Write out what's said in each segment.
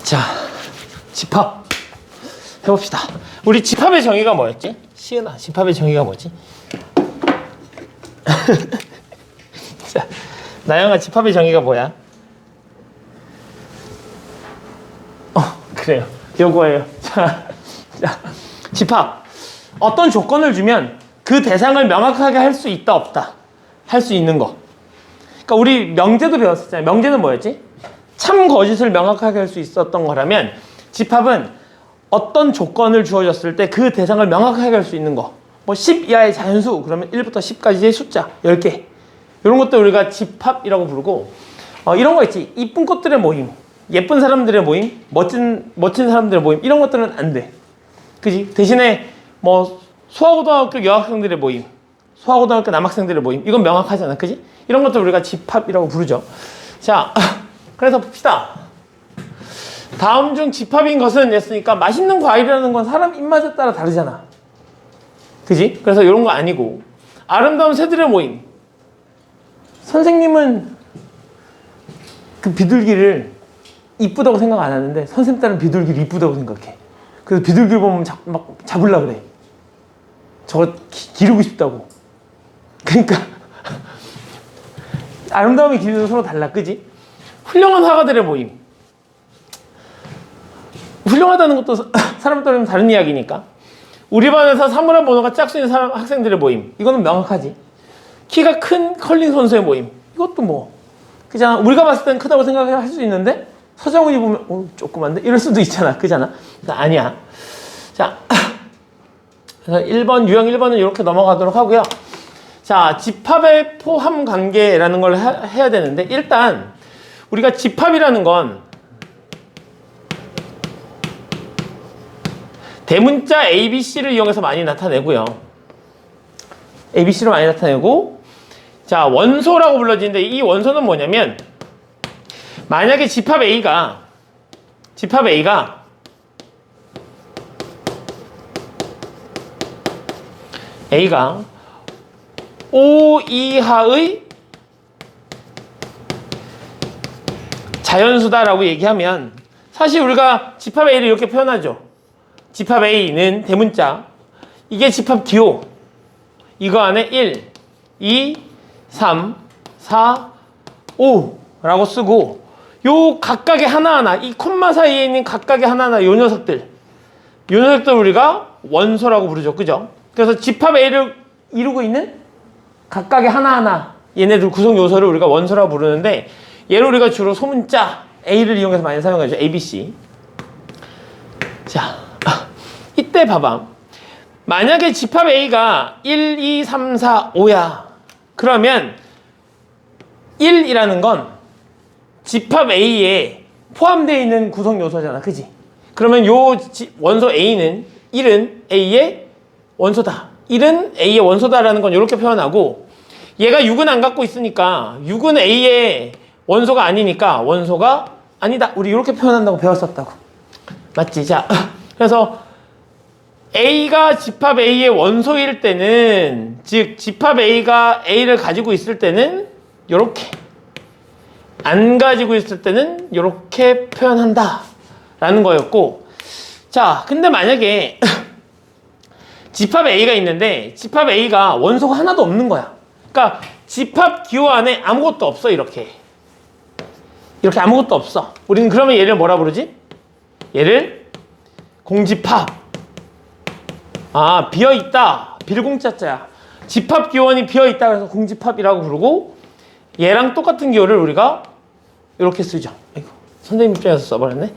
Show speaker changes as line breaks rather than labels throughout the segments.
자, 집합 해봅시다. 우리 집합의 정의가 뭐였지? 시은아, 집합의 정의가 뭐지? 자, 나영아, 집합의 정의가 뭐야? 그래요. 요거예요. 자, 집합. 어떤 조건을 주면 그 대상을 명확하게 할 수 있다, 없다. 할 수 있는 거. 그러니까 우리 명제도 배웠었잖아요. 명제는 뭐였지? 참 거짓을 명확하게 할 수 있었던 거라면 집합은 어떤 조건을 주어졌을 때 그 대상을 명확하게 할 수 있는 거. 뭐 10 이하의 자연수 그러면 1부터 10까지의 숫자 10개. 이런 것도 우리가 집합이라고 부르고 이런 거 있지. 이쁜 꽃들의 모임, 예쁜 사람들의 모임, 멋진 사람들의 모임 이런 것들은 안 돼. 그지? 대신에 뭐 소아고등학교 여학생들의 모임, 소아고등학교 남학생들의 모임 이건 명확하잖아. 그지? 이런 것도 우리가 집합이라고 부르죠. 자, 그래서 봅시다. 다음 중 집합인 것은 했으니까 맛있는 과일이라는 건 사람 입맛에 따라 다르잖아. 그지? 그래서 이런 거 아니고 아름다운 새들의 모임. 선생님은 그 비둘기를 이쁘다고 생각 안 하는데 선생님 딸은 비둘기를 이쁘다고 생각해. 그래서 비둘기를 보면 막 잡으려고 그래. 저거 기르고 싶다고. 그러니까 아름다움의 기준은 서로 달라. 그지? 훌륭한 화가들의 모임. 훌륭하다는 것도 사람 따르면 다른 이야기니까. 우리 반에서 사물함 번호가 짝수 있는 학생들의 모임. 이거는 명확하지. 키가 큰 컬링 선수의 모임. 이것도 뭐 그잖아. 우리가 봤을 땐 크다고 생각할 수 있는데 서정훈이 보면 조그만데 이럴 수도 있잖아. 그잖아. 아니야. 자, 그래서 1번 유형 1번은 이렇게 넘어가도록 하고요. 자, 집합의 포함 관계라는 걸 해야 되는데 일단 우리가 집합이라는 건 대문자 ABC를 이용해서 많이 나타내고요. ABC로 많이 나타내고 자, 원소라고 불러지는데 이 원소는 뭐냐면 만약에 집합 A가 A가 5 이하의 자연수다라고 얘기하면 사실 우리가 집합 A를 이렇게 표현하죠. 집합 A는 대문자 이게 집합 기호 이거 안에 1, 2, 3, 4, 5 라고 쓰고 요 각각의 하나하나 이 콤마 사이에 있는 각각의 하나하나 요 녀석들 우리가 원소라고 부르죠. 그죠? 그래서 집합 A를 이루고 있는 각각의 하나하나 얘네들 구성 요소를 우리가 원소라고 부르는데 얘를 우리가 주로 소문자 A를 이용해서 많이 사용하죠. ABC. 자, 이때 봐봐. 만약에 집합 A가 1, 2, 3, 4, 5야. 그러면 1이라는 건 집합 A에 포함되어 있는 구성 요소잖아. 그지? 그러면 요 원소 A는 1은 A의 원소다. 1은 A의 원소다라는 건 이렇게 표현하고 얘가 6은 안 갖고 있으니까 6은 A의 원소가 아니니까 원소가 아니다. 우리 이렇게 표현한다고 배웠었다고. 맞지? 자, 그래서 A가 집합 A의 원소일 때는 즉 집합 A가 A를 가지고 있을 때는 이렇게 안 가지고 있을 때는 이렇게 표현한다 라는 거였고 자 근데 만약에 집합 A가 있는데 집합 A가 원소가 하나도 없는 거야. 그러니까 집합 기호 안에 아무것도 없어. 이렇게 아무것도 없어. 우리는 그러면 얘를 뭐라 부르지? 얘를 공집합. 아, 비어있다. 빌공짜자야. 집합 기호원이 비어있다. 그래서 공집합이라고 부르고 얘랑 똑같은 기호를 우리가 이렇게 쓰죠. 아이고, 선생님 입장에서 써버렸네.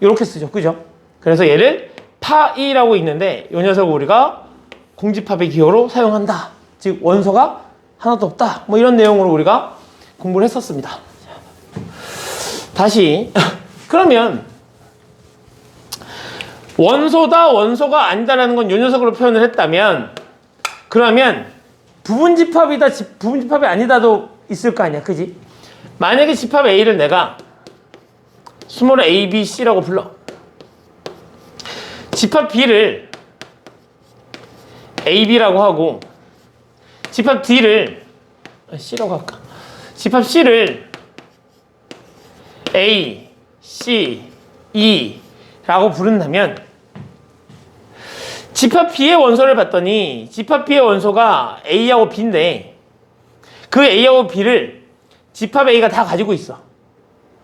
이렇게 쓰죠. 그죠? 그래서 얘를 파이라고 있는데 이 녀석을 우리가 공집합의 기호로 사용한다. 즉 원소가 하나도 없다. 뭐 이런 내용으로 우리가 공부를 했었습니다. 다시 그러면 원소다 원소가 아니다라는 건 이 녀석으로 표현을 했다면 그러면 부분집합이다 부분집합이 아니다도 있을 거 아니야. 그지? 만약에 집합 A를 내가 스몰 a, b, c라고 불러. 집합 B를 AB라고 하고 집합 D를 C라고 할까? 집합 C를 A, C, E라고 부른다면 집합 B의 원소를 봤더니 집합 B의 원소가 A하고 B인데 그 A하고 B를 집합 A가 다 가지고 있어.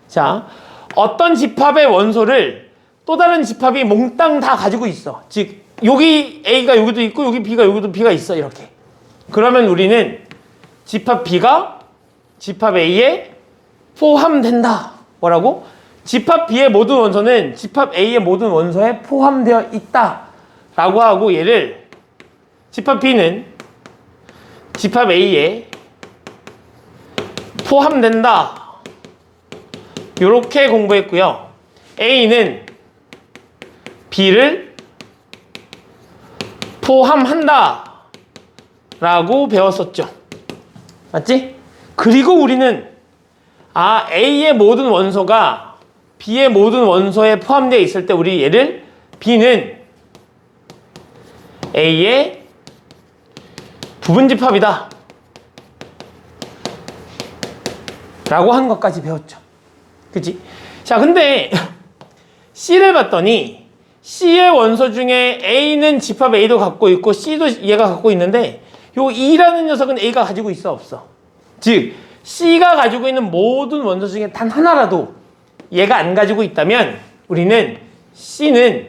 자, 어떤 집합의 원소를 또 다른 집합이 몽땅 다 가지고 있어. 즉 여기 A가 여기도 있고 여기 B가 여기도 B가 있어. 이렇게. 그러면 우리는 집합 B가 집합 A에 포함된다. 뭐라고? 집합 B의 모든 원소는 집합 A의 모든 원소에 포함되어 있다 라고 하고 얘를 집합 B는 집합 A에 포함된다 이렇게 공부했고요. A는 B를 포함한다 라고 배웠었죠. 맞지? 그리고 우리는 A의 모든 원소가 B의 모든 원소에 포함되어 있을 때 우리 얘를 B는 A의 부분집합이다 라고 하는 것까지 배웠죠. 그치? 자, 근데 C를 봤더니 C의 원소 중에 A는 집합 A도 갖고 있고 C도 얘가 갖고 있는데 요 E라는 녀석은 A가 가지고 있어 없어? 즉 C가 가지고 있는 모든 원소 중에 단 하나라도 얘가 안 가지고 있다면 우리는 C는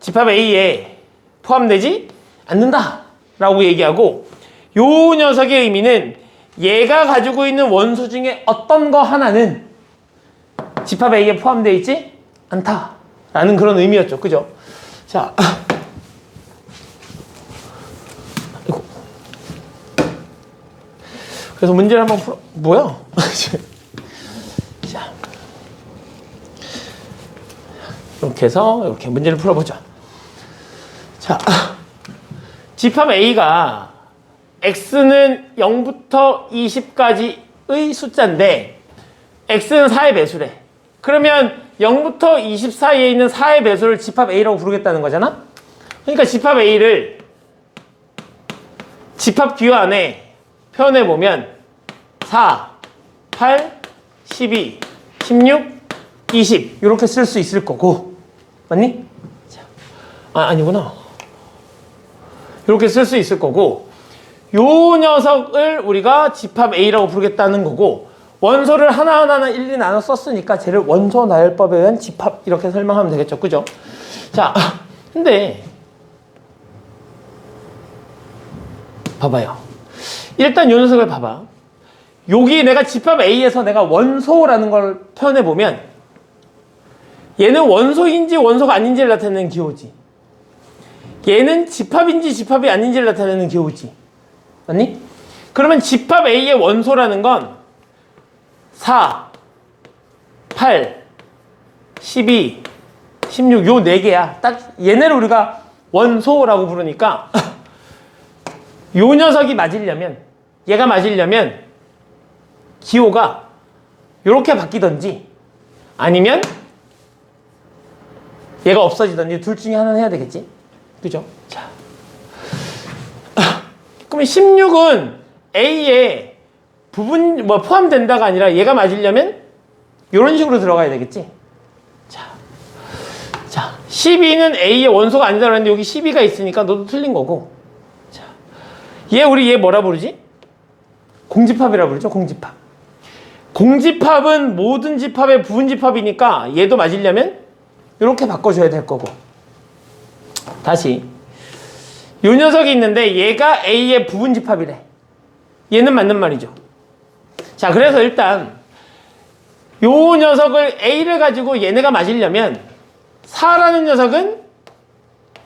집합 A에 포함되지 않는다 라고 얘기하고 요 녀석의 의미는 얘가 가지고 있는 원소 중에 어떤 거 하나는 집합 A에 포함되어 있지 않다 라는 그런 의미였죠. 그죠? 자, 그래서 문제를 한번 풀어. 뭐야? 자, 이렇게 해서 이렇게 문제를 풀어보죠. 자, 집합 A가 X는 0부터 20까지의 숫자인데 X는 4의 배수래. 그러면 0부터 20 사이에 있는 4의 배수를 집합 A라고 부르겠다는 거잖아? 그러니까 집합 A를 집합 기호 안에 표현해보면 4, 8, 12, 16, 20 이렇게 쓸 수 있을 거고 맞니? 자, 아니구나. 이렇게 쓸 수 있을 거고 요 녀석을 우리가 집합 A라고 부르겠다는 거고 원소를 하나하나 일일이 나눠 썼으니까 쟤를 원소 나열법에 의한 집합 이렇게 설명하면 되겠죠. 그죠? 자, 근데 봐봐요. 일단 요 녀석을 봐봐. 여기 내가 집합 A에서 내가 원소라는 걸 표현해보면 얘는 원소인지 원소가 아닌지를 나타내는 기호지. 얘는 집합인지 집합이 아닌지를 나타내는 기호지. 맞니? 그러면 집합 A의 원소라는 건 4, 8, 12, 16 요 4개야. 딱 얘네를 우리가 원소라고 부르니까 요 녀석이 맞으려면 얘가 맞으려면 기호가 요렇게 바뀌던지 아니면 얘가 없어지던지 둘 중에 하나는 해야 되겠지. 그죠? 자, 그러면 16은 A에 부분 포함된다가 아니라 얘가 맞으려면 이런 식으로 들어가야 되겠지. 자, 12는 A의 원소가 아니다 그랬는데 여기 12가 있으니까 너도 틀린 거고. 자, 우리 얘 뭐라 부르지? 공집합이라 부르죠. 공집합. 공집합은 모든 집합의 부분집합이니까 얘도 맞으려면 이렇게 바꿔줘야 될 거고. 다시 요 녀석이 있는데 얘가 A의 부분집합이래. 얘는 맞는 말이죠. 자, 그래서 일단 요 녀석을 A를 가지고 얘네가 맞으려면 4라는 녀석은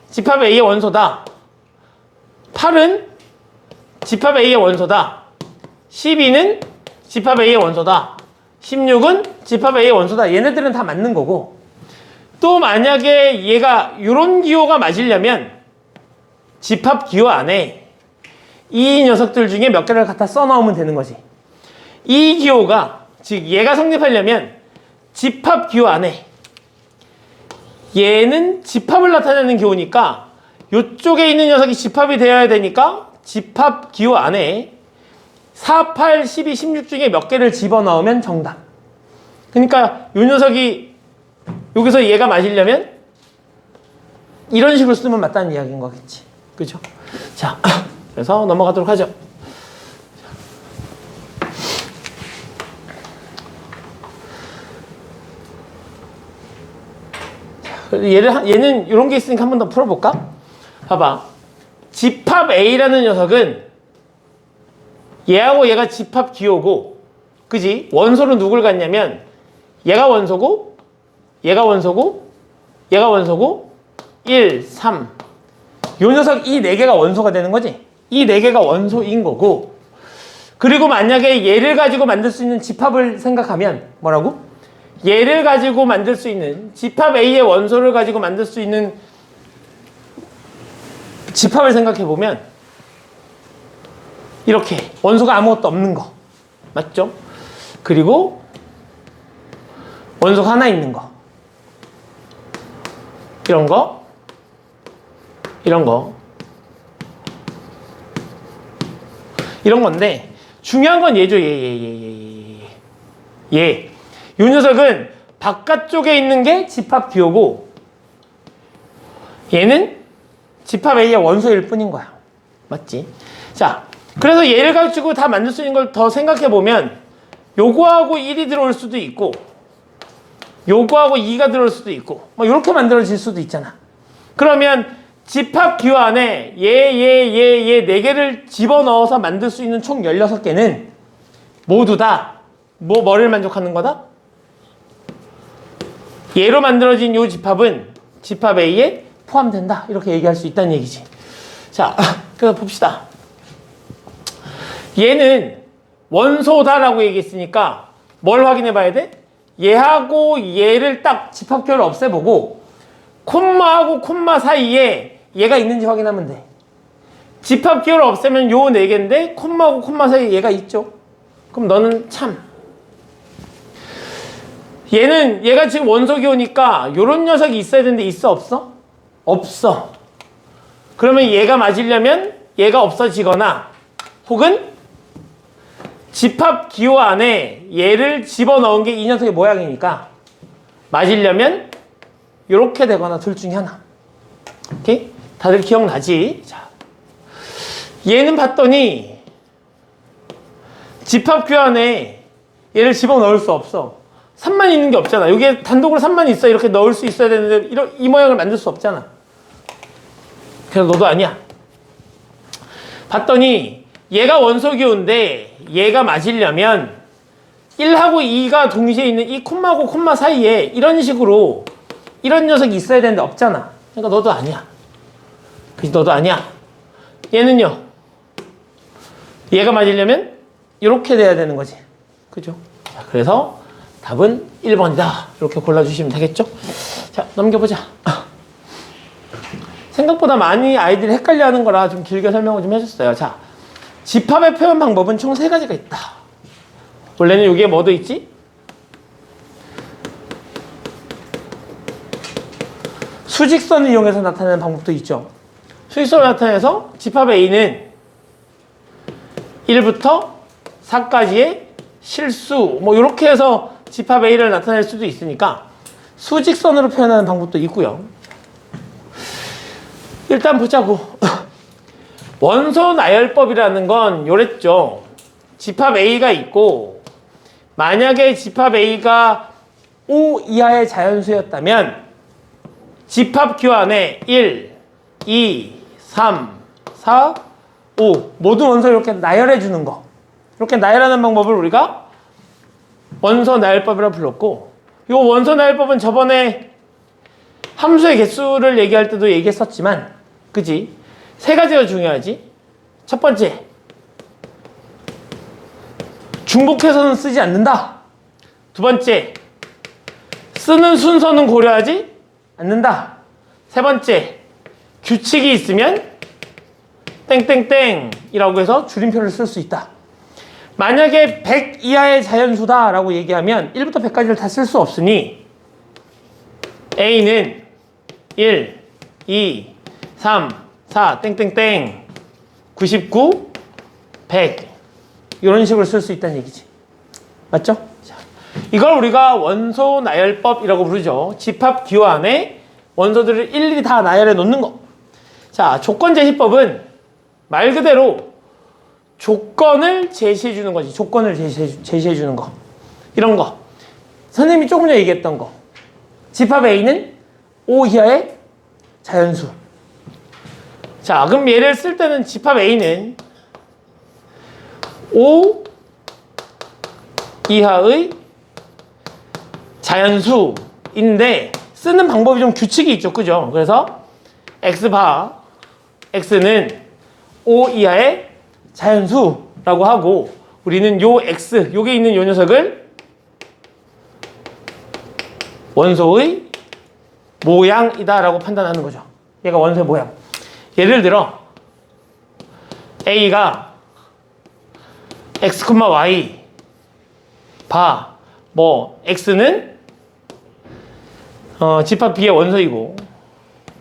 집합 A의 원소다. 8은 집합 A의 원소다. 12는 집합 A의 원소다. 16은 집합 A의 원소다. 얘네들은 다 맞는 거고 또 만약에 얘가 요런 기호가 맞으려면 집합 기호 안에 이 녀석들 중에 몇 개를 갖다 써넣으면 되는 거지. 이 기호가 즉 얘가 성립하려면 집합 기호 안에 얘는 집합을 나타내는 기호니까 이쪽에 있는 녀석이 집합이 되어야 되니까 집합 기호 안에 4, 8, 12, 16 중에 몇 개를 집어넣으면 정답. 그러니까 이 녀석이 여기서 얘가 맞으려면 이런 식으로 쓰면 맞다는 이야기인 거겠지. 그죠? 자, 그래서 넘어가도록 하죠. 얘는 이런 게 있으니까 한 번 더 풀어볼까? 봐봐. 집합 A라는 녀석은 얘하고 얘가 집합 기호고, 그지? 원소로 누굴 갖냐면 얘가 원소고, 얘가 원소고, 얘가 원소고, 1, 3. 요 녀석 이 4개가 원소가 되는 거지? 이 4개가 원소인 거고, 그리고 만약에 얘를 가지고 만들 수 있는 집합을 생각하면 뭐라고? 얘를 가지고 만들 수 있는 집합 A의 원소를 가지고 만들 수 있는 집합을 생각해 보면 이렇게 원소가 아무것도 없는 거 맞죠? 그리고 원소가 하나 있는 거 이런 거 이런 건데 중요한 건 얘죠. 얘. 이 녀석은 바깥쪽에 있는 게 집합 기호고 얘는 집합 A의 원소일 뿐인 거야. 맞지? 자, 그래서 얘를 가지고 다 만들 수 있는 걸 더 생각해 보면 요거하고 1이 들어올 수도 있고 요거하고 2가 들어올 수도 있고 뭐 이렇게 만들어질 수도 있잖아. 그러면 집합 기호 안에 얘 4개를 집어넣어서 만들 수 있는 총 16개는 모두 다 뭐를 만족하는 거다? 얘로 만들어진 요 집합은 집합 A에 포함된다. 이렇게 얘기할 수 있다는 얘기지. 자, 그래서 봅시다. 얘는 원소다라고 얘기했으니까 뭘 확인해 봐야 돼? 얘하고 얘를 딱 집합기호를 없애보고 콤마하고 콤마 사이에 얘가 있는지 확인하면 돼. 집합기호를 없애면 요 4개인데 콤마하고 콤마 사이에 얘가 있죠. 그럼 너는 참. 얘가 지금 원소기호니까 요런 녀석이 있어야 되는데 있어 없어? 없어. 그러면 얘가 맞으려면 얘가 없어지거나 혹은 집합기호 안에 얘를 집어넣은 게 이 녀석의 모양이니까 맞으려면 요렇게 되거나 둘 중에 하나. 오케이? 다들 기억나지? 자, 얘는 봤더니 집합기호 안에 얘를 집어넣을 수 없어. 3만 있는 게 없잖아. 여기에 단독으로 3만 있어. 이렇게 넣을 수 있어야 되는데 이 모양을 만들 수 없잖아. 그래서 너도 아니야. 봤더니 얘가 원소기호인데 얘가 맞으려면 1하고 2가 동시에 있는 이 콤마하고 콤마 사이에 이런 식으로 이런 녀석이 있어야 되는데 없잖아. 그러니까 너도 아니야. 그치? 너도 아니야. 얘는요. 얘가 맞으려면 이렇게 돼야 되는 거지. 그죠? 자, 그래서 답은 1번이다. 이렇게 골라주시면 되겠죠? 자, 넘겨보자. 생각보다 많이 아이들이 헷갈려하는 거라 좀 길게 설명을 좀 해줬어요. 자, 집합의 표현 방법은 총 3가지가 있다. 원래는 여기에 뭐도 있지? 수직선을 이용해서 나타내는 방법도 있죠. 수직선을 나타내서 집합 A는 1부터 4까지의 실수 뭐 이렇게 해서 집합 A를 나타낼 수도 있으니까 수직선으로 표현하는 방법도 있고요. 일단 보자고. 원소 나열법이라는 건 요랬죠. 집합 A가 있고 만약에 집합 A가 5 이하의 자연수였다면 집합 기호 안에 1, 2, 3, 4, 5 모든 원소 이렇게 나열해 주는 거. 이렇게 나열하는 방법을 우리가 원소 나열법이라고 불렀고 이 원소 나열법은 저번에 함수의 개수를 얘기할 때도 얘기했었지만 그지? 3가지가 중요하지. 첫 번째, 중복해서는 쓰지 않는다. 두 번째, 쓰는 순서는 고려하지 않는다. 세 번째, 규칙이 있으면 땡땡땡이라고 해서 줄임표를 쓸 수 있다. 만약에 100 이하의 자연수다라고 얘기하면 1부터 100까지를 다 쓸 수 없으니 A는 1, 2, 3, 4, 땡땡땡, 99, 100 이런 식으로 쓸 수 있다는 얘기지. 맞죠? 자, 이걸 우리가 원소 나열법이라고 부르죠. 집합 기호 안에 원소들을 일일이 다 나열해 놓는 거. 자, 조건 제시법은 말 그대로 조건을 제시해 주는 거지. 조건을 제시해 주는 거. 이런 거. 선생님이 조금 전에 얘기했던 거. 집합 A는 O 이하의 자연수. 자, 그럼 얘를 쓸 때는 집합 A는 O 이하의 자연수인데 쓰는 방법이 좀 규칙이 있죠. 그죠? 그래서 X바 X는 O 이하의 자연수라고 하고 우리는 요 X, 요게 있는 요 녀석을 원소의 모양이다 라고 판단하는 거죠. 얘가 원소의 모양. 예를 들어 A가 X, Y 바 뭐 X는 집합 B의 원소이고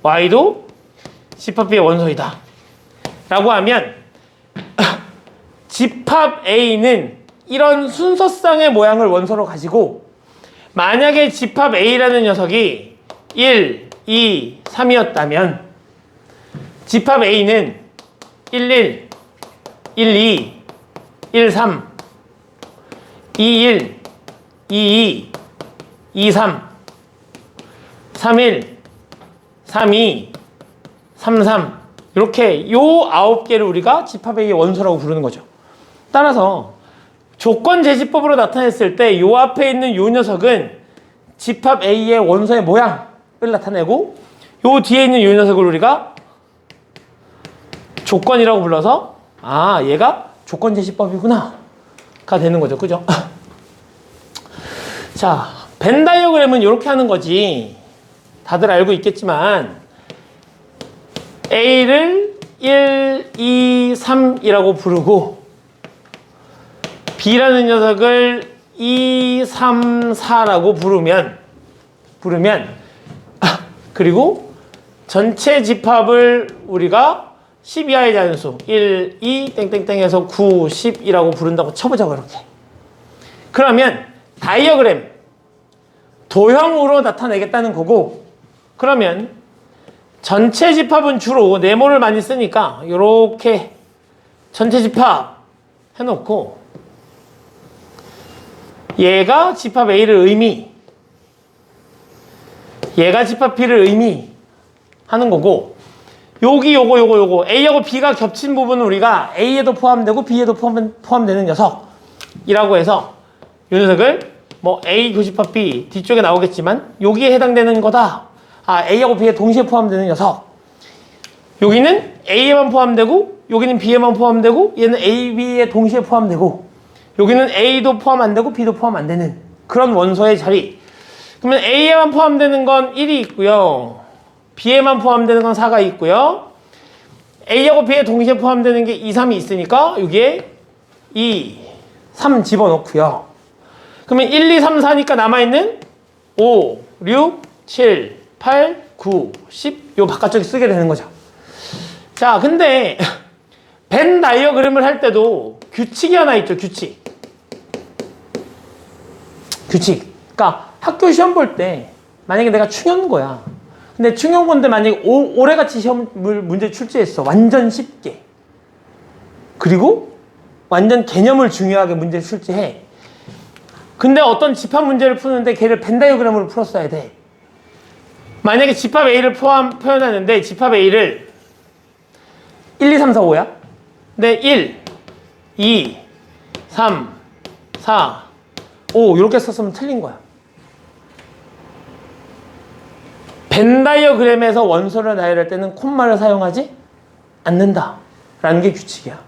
Y도 집합 B의 원소이다 라고 하면 집합 A는 이런 순서상의 모양을 원소로 가지고 만약에 집합 A라는 녀석이 1, 2, 3이었다면 집합 A는 11, 12, 13, 21, 22, 23, 31, 32, 33 이렇게 요 9개를 우리가 집합 A의 원소라고 부르는 거죠. 따라서 조건 제시법으로 나타냈을 때 요 앞에 있는 요 녀석은 집합 A의 원소의 모양을 나타내고 요 뒤에 있는 요 녀석을 우리가 조건이라고 불러서 아 얘가 조건 제시법이구나 가 되는 거죠. 그죠? 자, 벤 다이어그램은 이렇게 하는 거지. 다들 알고 있겠지만 A를 1, 2, 3이라고 부르고 B라는 녀석을 2, 3, 4라고 부르면 그리고 전체 집합을 우리가 10 이하의 자연수 1, 2, 땡땡땡 해서 9, 10이라고 부른다고 쳐보자고 이렇게. 그러면 다이어그램 도형으로 나타내겠다는 거고 그러면 전체 집합은 주로 네모를 많이 쓰니까 이렇게 전체 집합 해놓고 얘가 집합 A를 의미 얘가 집합 B를 의미하는 거고 여기 요거 A하고 B가 겹친 부분은 우리가 A에도 포함되고 B에도 포함되는 녀석이라고 해서 이 녀석을 뭐 A 교집합 B 뒤쪽에 나오겠지만 여기에 해당되는 거다. 아 A하고 B에 동시에 포함되는 녀석. 여기는 A에만 포함되고 여기는 B에만 포함되고 얘는 A, B에 동시에 포함되고 여기는 A도 포함 안 되고 B도 포함 안 되는 그런 원소의 자리. 그러면 A에만 포함되는 건 1이 있고요. B에만 포함되는 건 4가 있고요. A하고 B에 동시에 포함되는 게 2, 3이 있으니까 여기에 2, 3 집어넣고요. 그러면 1, 2, 3, 4니까 남아있는 5, 6, 7, 8, 9, 10 요 바깥쪽에 쓰게 되는 거죠. 자, 근데 벤 다이어그램을 할 때도 규칙이 하나 있죠. 규칙. 그러니까 학교 시험 볼 때 만약에 내가 충영고야. 근데 충영고인데 만약에 올해같이 시험을 문제 출제했어. 완전 쉽게. 그리고 완전 개념을 중요하게 문제 출제해. 근데 어떤 집합 문제를 푸는데 걔를 벤 다이어그램으로 풀었어야 돼. 만약에 집합 A를 표현하는데 집합 A를 1, 2, 3, 4, 5야. 근데 1, 2, 3, 4, 5 이렇게 썼으면 틀린 거야. 벤 다이어그램에서 원소를 나열할 때는 콤마를 사용하지 않는다라는 게 규칙이야.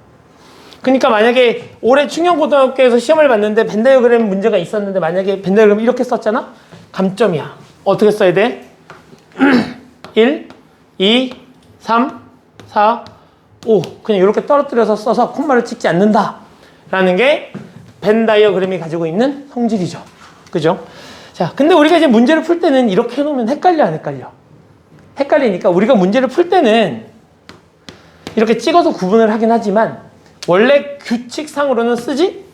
그러니까 만약에 올해 충영고등학교에서 시험을 봤는데 벤 다이어그램 문제가 있었는데 만약에 벤 다이어그램 이렇게 썼잖아? 감점이야. 어떻게 써야 돼? 1, 2, 3, 4, 5 그냥 이렇게 떨어뜨려서 써서 콤마를 찍지 않는다라는 게 벤 다이어그램이 가지고 있는 성질이죠. 그죠? 자, 근데 우리가 이제 문제를 풀 때는 이렇게 해놓으면 헷갈려, 안 헷갈려? 헷갈리니까 우리가 문제를 풀 때는 이렇게 찍어서 구분을 하긴 하지만 원래 규칙상으로는 쓰지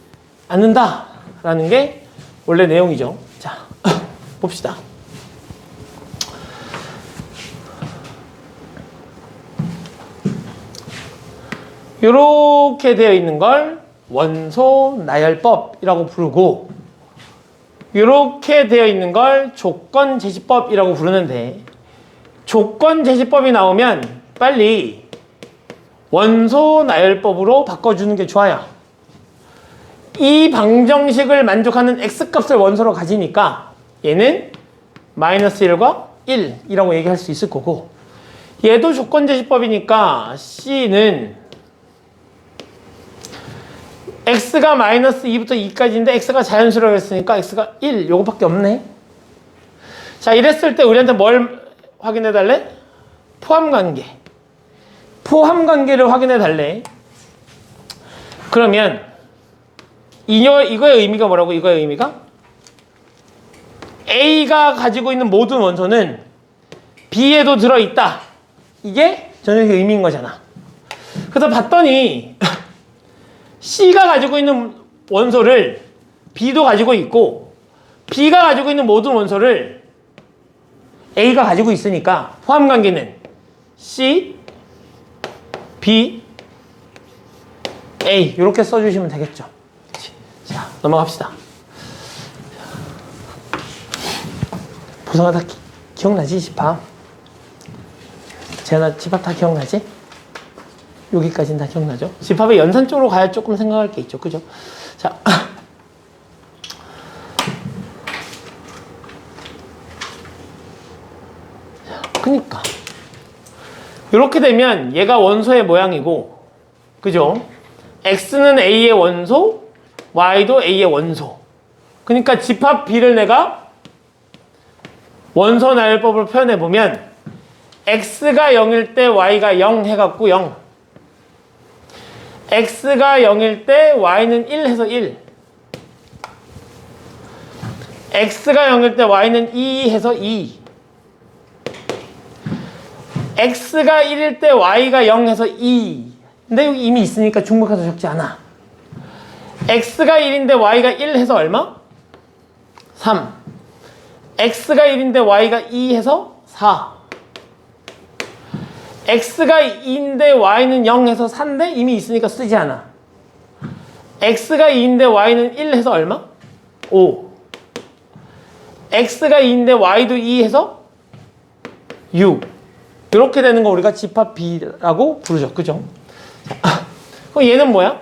않는다라는 게 원래 내용이죠. 자, 봅시다. 이렇게 되어 있는 걸 원소 나열법이라고 부르고, 이렇게 되어 있는 걸 조건 제시법이라고 부르는데, 조건 제시법이 나오면 빨리 원소 나열법으로 바꿔주는 게 좋아요. 이 방정식을 만족하는 x값을 원소로 가지니까 얘는 마이너스 1과 1이라고 얘기할 수 있을 거고, 얘도 조건 제시법이니까 C는 x가 마이너스 2부터 2까지인데 x가 자연수라고 했으니까 x가 1 요거밖에 없네. 자, 이랬을 때 우리한테 뭘 확인해 달래? 포함관계. 포함관계를 확인해 달래. 그러면 이거의 의미가 뭐라고? 이거의 의미가 A가 가지고 있는 모든 원소는 B에도 들어있다. 이게 전형의 의미인 거잖아. 그래서 봤더니 C가 가지고 있는 원소를 B도 가지고 있고, B가 가지고 있는 모든 원소를 A가 가지고 있으니까 포함관계는 C, B, A 이렇게 써주시면 되겠죠. 자, 넘어갑시다. 보성아 다 기억나지? 집합. 재현아 집합 다 기억나지? 여기까지는 다 기억나죠? 집합의 연산 쪽으로 가야 조금 생각할 게 있죠. 그죠? 자. 그니까. 이렇게 되면 얘가 원소의 모양이고, 그죠? X는 A의 원소, Y도 A의 원소. 그러니까 집합 B를 내가 원소 나열법으로 표현해보면 X가 0일 때 Y가 0 해갖고 0, X가 0일 때 Y는 1 해서 1, X가 0일 때 Y는 2 해서 2, X가 1일 때 Y가 0 해서 2. 근데 여기 이미 있으니까 중복해서 적지 않아. X가 1인데 Y가 1 해서 얼마? 3. X가 1인데 Y가 2 해서 4. X가 2인데 Y는 0 해서 4인데 이미 있으니까 쓰지 않아. X가 2인데 Y는 1 해서 얼마? 5. X가 2인데 Y도 2 해서 6. 이렇게 되는 거 우리가 집합 B라고 부르죠. 그죠? 그럼 얘는 뭐야?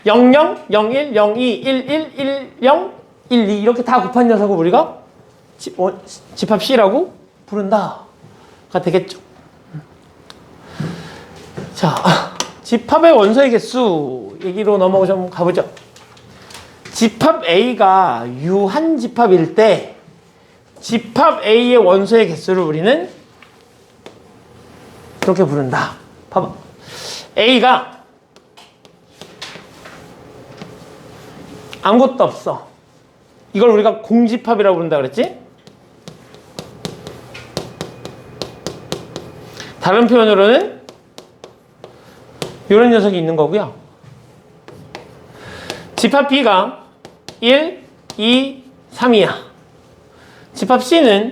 0, 0, 0, 1, 0, 2, 1, 1, 1, 0, 1, 2 이렇게 다 곱한 녀석을 우리가 집합 C라고 부른다가 되겠죠. 자, 집합의 원소의 개수 얘기로 넘어가 좀 가보죠. 집합 A가 유한 집합일 때 집합 A의 원소의 개수를 우리는 이렇게 부른다. 봐봐. A가 아무것도 없어. 이걸 우리가 공집합이라고 부른다 그랬지? 다른 표현으로는 이런 녀석이 있는 거고요. 집합 B가 1, 2, 3이야. 집합 C는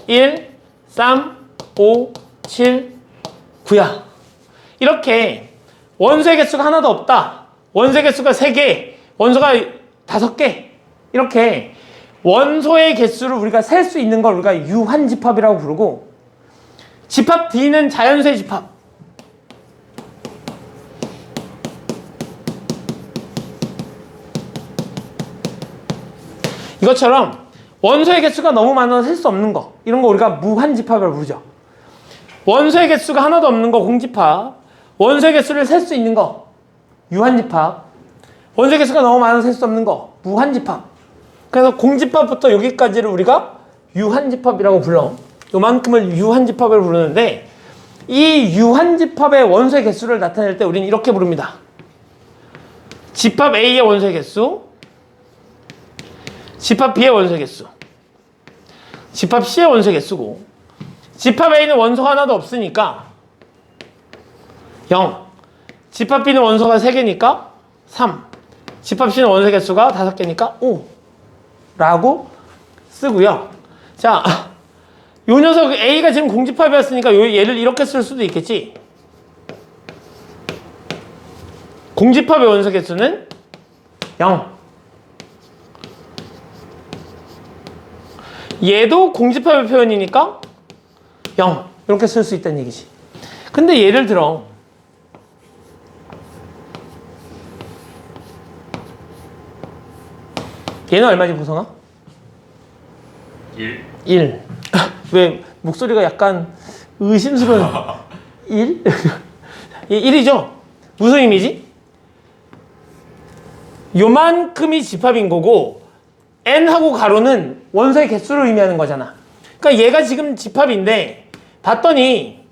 1, 3, 5, 7, 9야. 이렇게 원소의 개수가 하나도 없다. 원소의 개수가 3개, 원소가 5개. 이렇게 원소의 개수를 우리가 셀 수 있는 걸 우리가 유한 집합이라고 부르고, 집합 D는 자연수의 집합. 이것처럼 원소의 개수가 너무 많아서 셀 수 없는 거, 이런 거 우리가 무한 집합이라고 부르죠. 원소의 개수가 하나도 없는 거 공집합, 원소의 개수를 셀 수 있는 거 유한 집합, 원소의 개수가 너무 많아서 셀 수 없는 거 무한 집합. 그래서 공집합부터 여기까지를 우리가 유한 집합이라고 불러. 요만큼을 유한 집합을 부르는데, 이 유한 집합의 원소의 개수를 나타낼 때 우리는 이렇게 부릅니다. 집합 A의 원소의 개수, 집합 B의 원소의 개수, 집합 C의 원소의 개수고, 집합 A는 원소가 하나도 없으니까 0, 집합 B는 원소가 3개니까 3, 집합 C는 원소 개수가 5개니까 5. 라고 쓰고요. 자, 요 녀석 A가 지금 공집합이었으니까 얘를 이렇게 쓸 수도 있겠지. 공집합의 원소 개수는 0. 얘도 공집합의 표현이니까 0. 이렇게 쓸 수 있다는 얘기지. 근데 예를 들어 얘는 얼마지, 보성아?
1.
1. 왜 목소리가 약간 의심스러운 1? 1이죠? 무슨 의미지? 요만큼이 집합인 거고 n하고 가로는 원소의 개수를 의미하는 거잖아. 그러니까 얘가 지금 집합인데 봤더니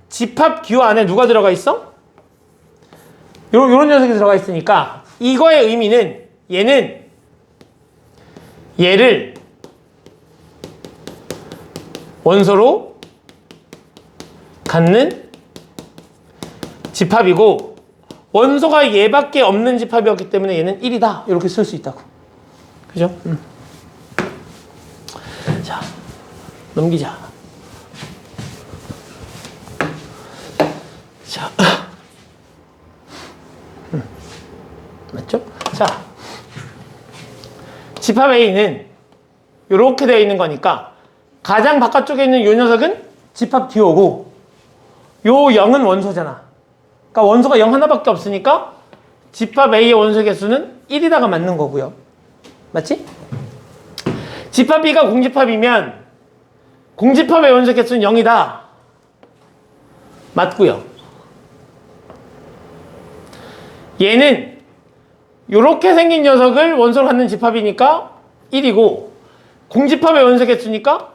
집합 기호 안에 누가 들어가 있어? 요런 녀석이 들어가 있으니까 이거의 의미는 얘는 얘를 원소로 갖는 집합이고 원소가 얘밖에 없는 집합이었기 때문에 얘는 1이다 이렇게 쓸 수 있다고. 그죠? 자, 넘기자. 자, 맞죠? 자, 집합 A는 이렇게 되어 있는 거니까 가장 바깥쪽에 있는 이 녀석은 집합 DO고 요 0은 원소잖아. 그러니까 원소가 0 하나밖에 없으니까 집합 A의 원소 개수는 1이다가 맞는 거고요. 맞지? 집합 B가 공집합이면 공집합의 원소 개수는 0이다. 맞고요. 얘는 이렇게 생긴 녀석을 원소로 갖는 집합이니까 1이고 공집합의 원소 개수니까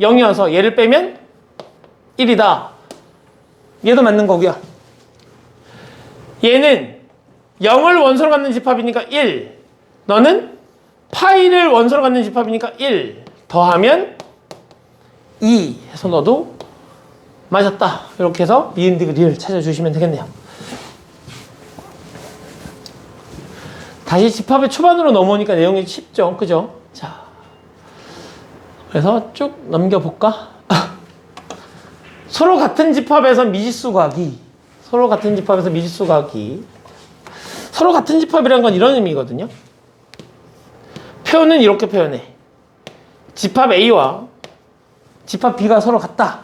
0이어서 얘를 빼면 1이다. 얘도 맞는 거고요. 얘는 0을 원소로 갖는 집합이니까 1. 너는 파이를 원소로 갖는 집합이니까 1. 더하면 2 해서 너도 맞았다. 이렇게 해서 니은디귿을 찾아주시면 되겠네요. 다시 집합의 초반으로 넘어오니까 내용이 쉽죠. 그죠? 자, 그래서 쭉 넘겨볼까? 서로 같은 집합에서 미지수 구하기. 서로 같은 집합에서 미지수 구하기. 서로 같은 집합이라는 건 이런 의미거든요. 표현은 이렇게 표현해. 집합 A와 집합 B가 서로 같다.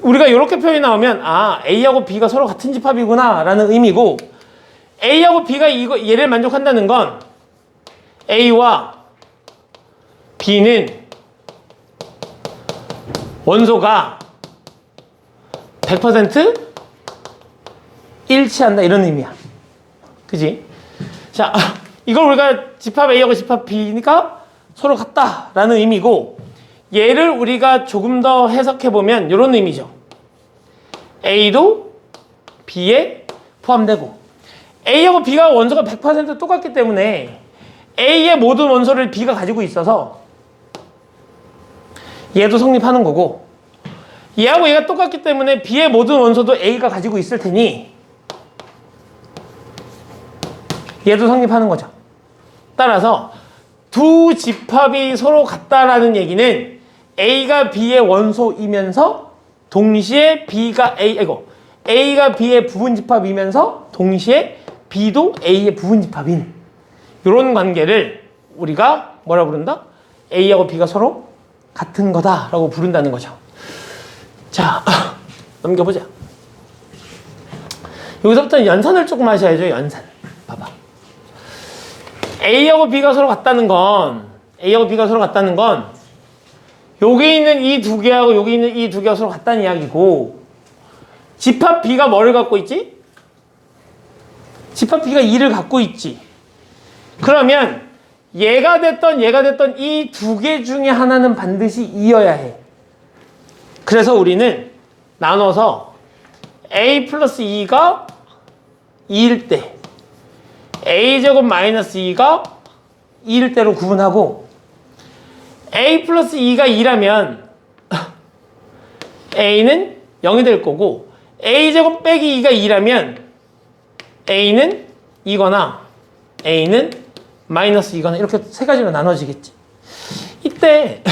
우리가 이렇게 표현이 나오면 아, A하고 B가 서로 같은 집합이구나 라는 의미고 A하고 B가 얘를 만족한다는 건 A와 B는 원소가 100% 일치한다 이런 의미야. 그지? 자, 이걸 우리가 집합 A하고 집합 B니까 서로 같다라는 의미고 얘를 우리가 조금 더 해석해보면 이런 의미죠. A도 B에 포함되고 A하고 B가 원소가 100% 똑같기 때문에 A의 모든 원소를 B가 가지고 있어서 얘도 성립하는 거고 얘하고 얘가 똑같기 때문에 B의 모든 원소도 A가 가지고 있을 테니 얘도 성립하는 거죠. 따라서 두 집합이 서로 같다라는 얘기는 A가 B의 원소이면서 동시에 B가 A가 B의 부분집합이면서 동시에 B도 A의 부분집합인 이런 관계를 우리가 뭐라 부른다? A하고 B가 서로 같은 거다라고 부른다는 거죠. 자, 넘겨보자. 여기서부터 연산을 조금 하셔야죠. 연산. 봐봐. A하고 B가 서로 같다는 건 여기 있는 이 두 개하고 여기 있는 이 두 개가 서로 같다는 이야기고 집합 B가 뭐를 갖고 있지? 집합 B가 2를 갖고 있지. 그러면 얘가 됐던 이 두 개 중에 하나는 반드시 2여야 해. 그래서 우리는 나눠서 A 플러스 2가 2일 때 A제곱 마이너스 2가 2일 때로 구분하고 A 플러스 2가 2라면 A는 0이 될 거고 A제곱 빼기 2가 2라면 A는 2거나 A는 마이너스 2거나 이렇게 세 가지로 나눠지겠지. 이때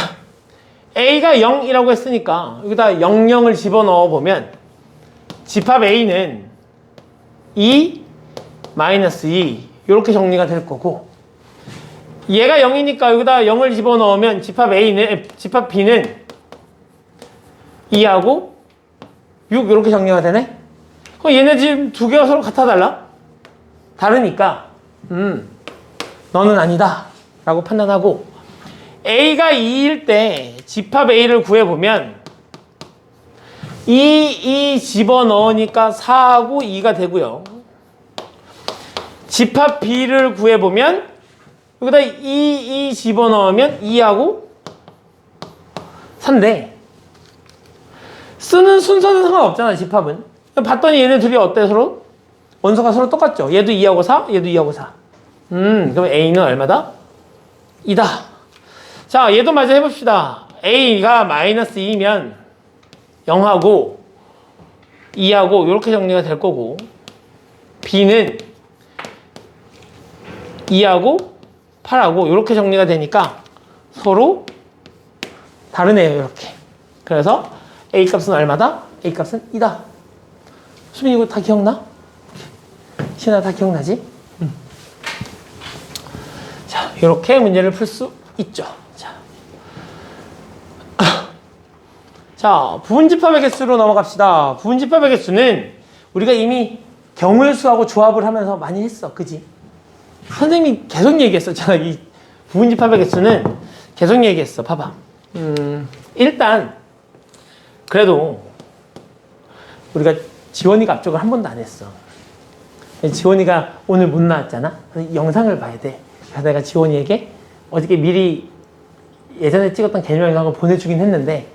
A가 0이라고 했으니까 여기다 0, 0을 집어넣어 보면 집합 A는 2, 마이너스 2 이렇게 정리가 될 거고, 얘가 0이니까 여기다 0을 집어넣으면 집합 B는 2하고 6 이렇게 정리가 되네? 그럼 얘네 지금 두 개가 서로 같아 달라? 다르니까 너는 아니다 라고 판단하고, A가 2일 때 집합 A를 구해보면 2 집어넣으니까 4하고 2가 되고요. 집합 B를 구해보면 여기다 2 집어넣으면 2하고 4인데, 쓰는 순서는 상관없잖아. 집합은 봤더니 얘네 둘이 어때? 서로 원소가 서로 똑같죠. 얘도 2하고 4, 얘도 2하고 4. 그럼 A는 얼마다? 2다. 자, 얘도 마저 해봅시다. A가 마이너스 2면 0하고 2하고 이렇게 정리가 될 거고, B는 2하고 8하고 이렇게 정리가 되니까 서로 다르네요. 이렇게. 그래서 A 값은 얼마다? A 값은 2다. 수빈이 이거 다 기억나? 신아 다 기억나지? 자, 이렇게 문제를 풀 수 있죠. 자, 부분집합의 개수로 넘어갑시다. 부분집합의 개수는 우리가 이미 경우의 수하고 조합을 하면서 많이 했어. 그지? 선생님이 계속 얘기했었잖아. 이 부분집합의 개수는 계속 얘기했어. 봐봐. 일단 그래도 우리가 지원이가 압축을 한 번도 안 했어. 지원이가 오늘 못 나왔잖아. 그래서 영상을 봐야 돼. 그래서 내가 지원이에게 어저께 미리 예전에 찍었던 개념 영상을 보내주긴 했는데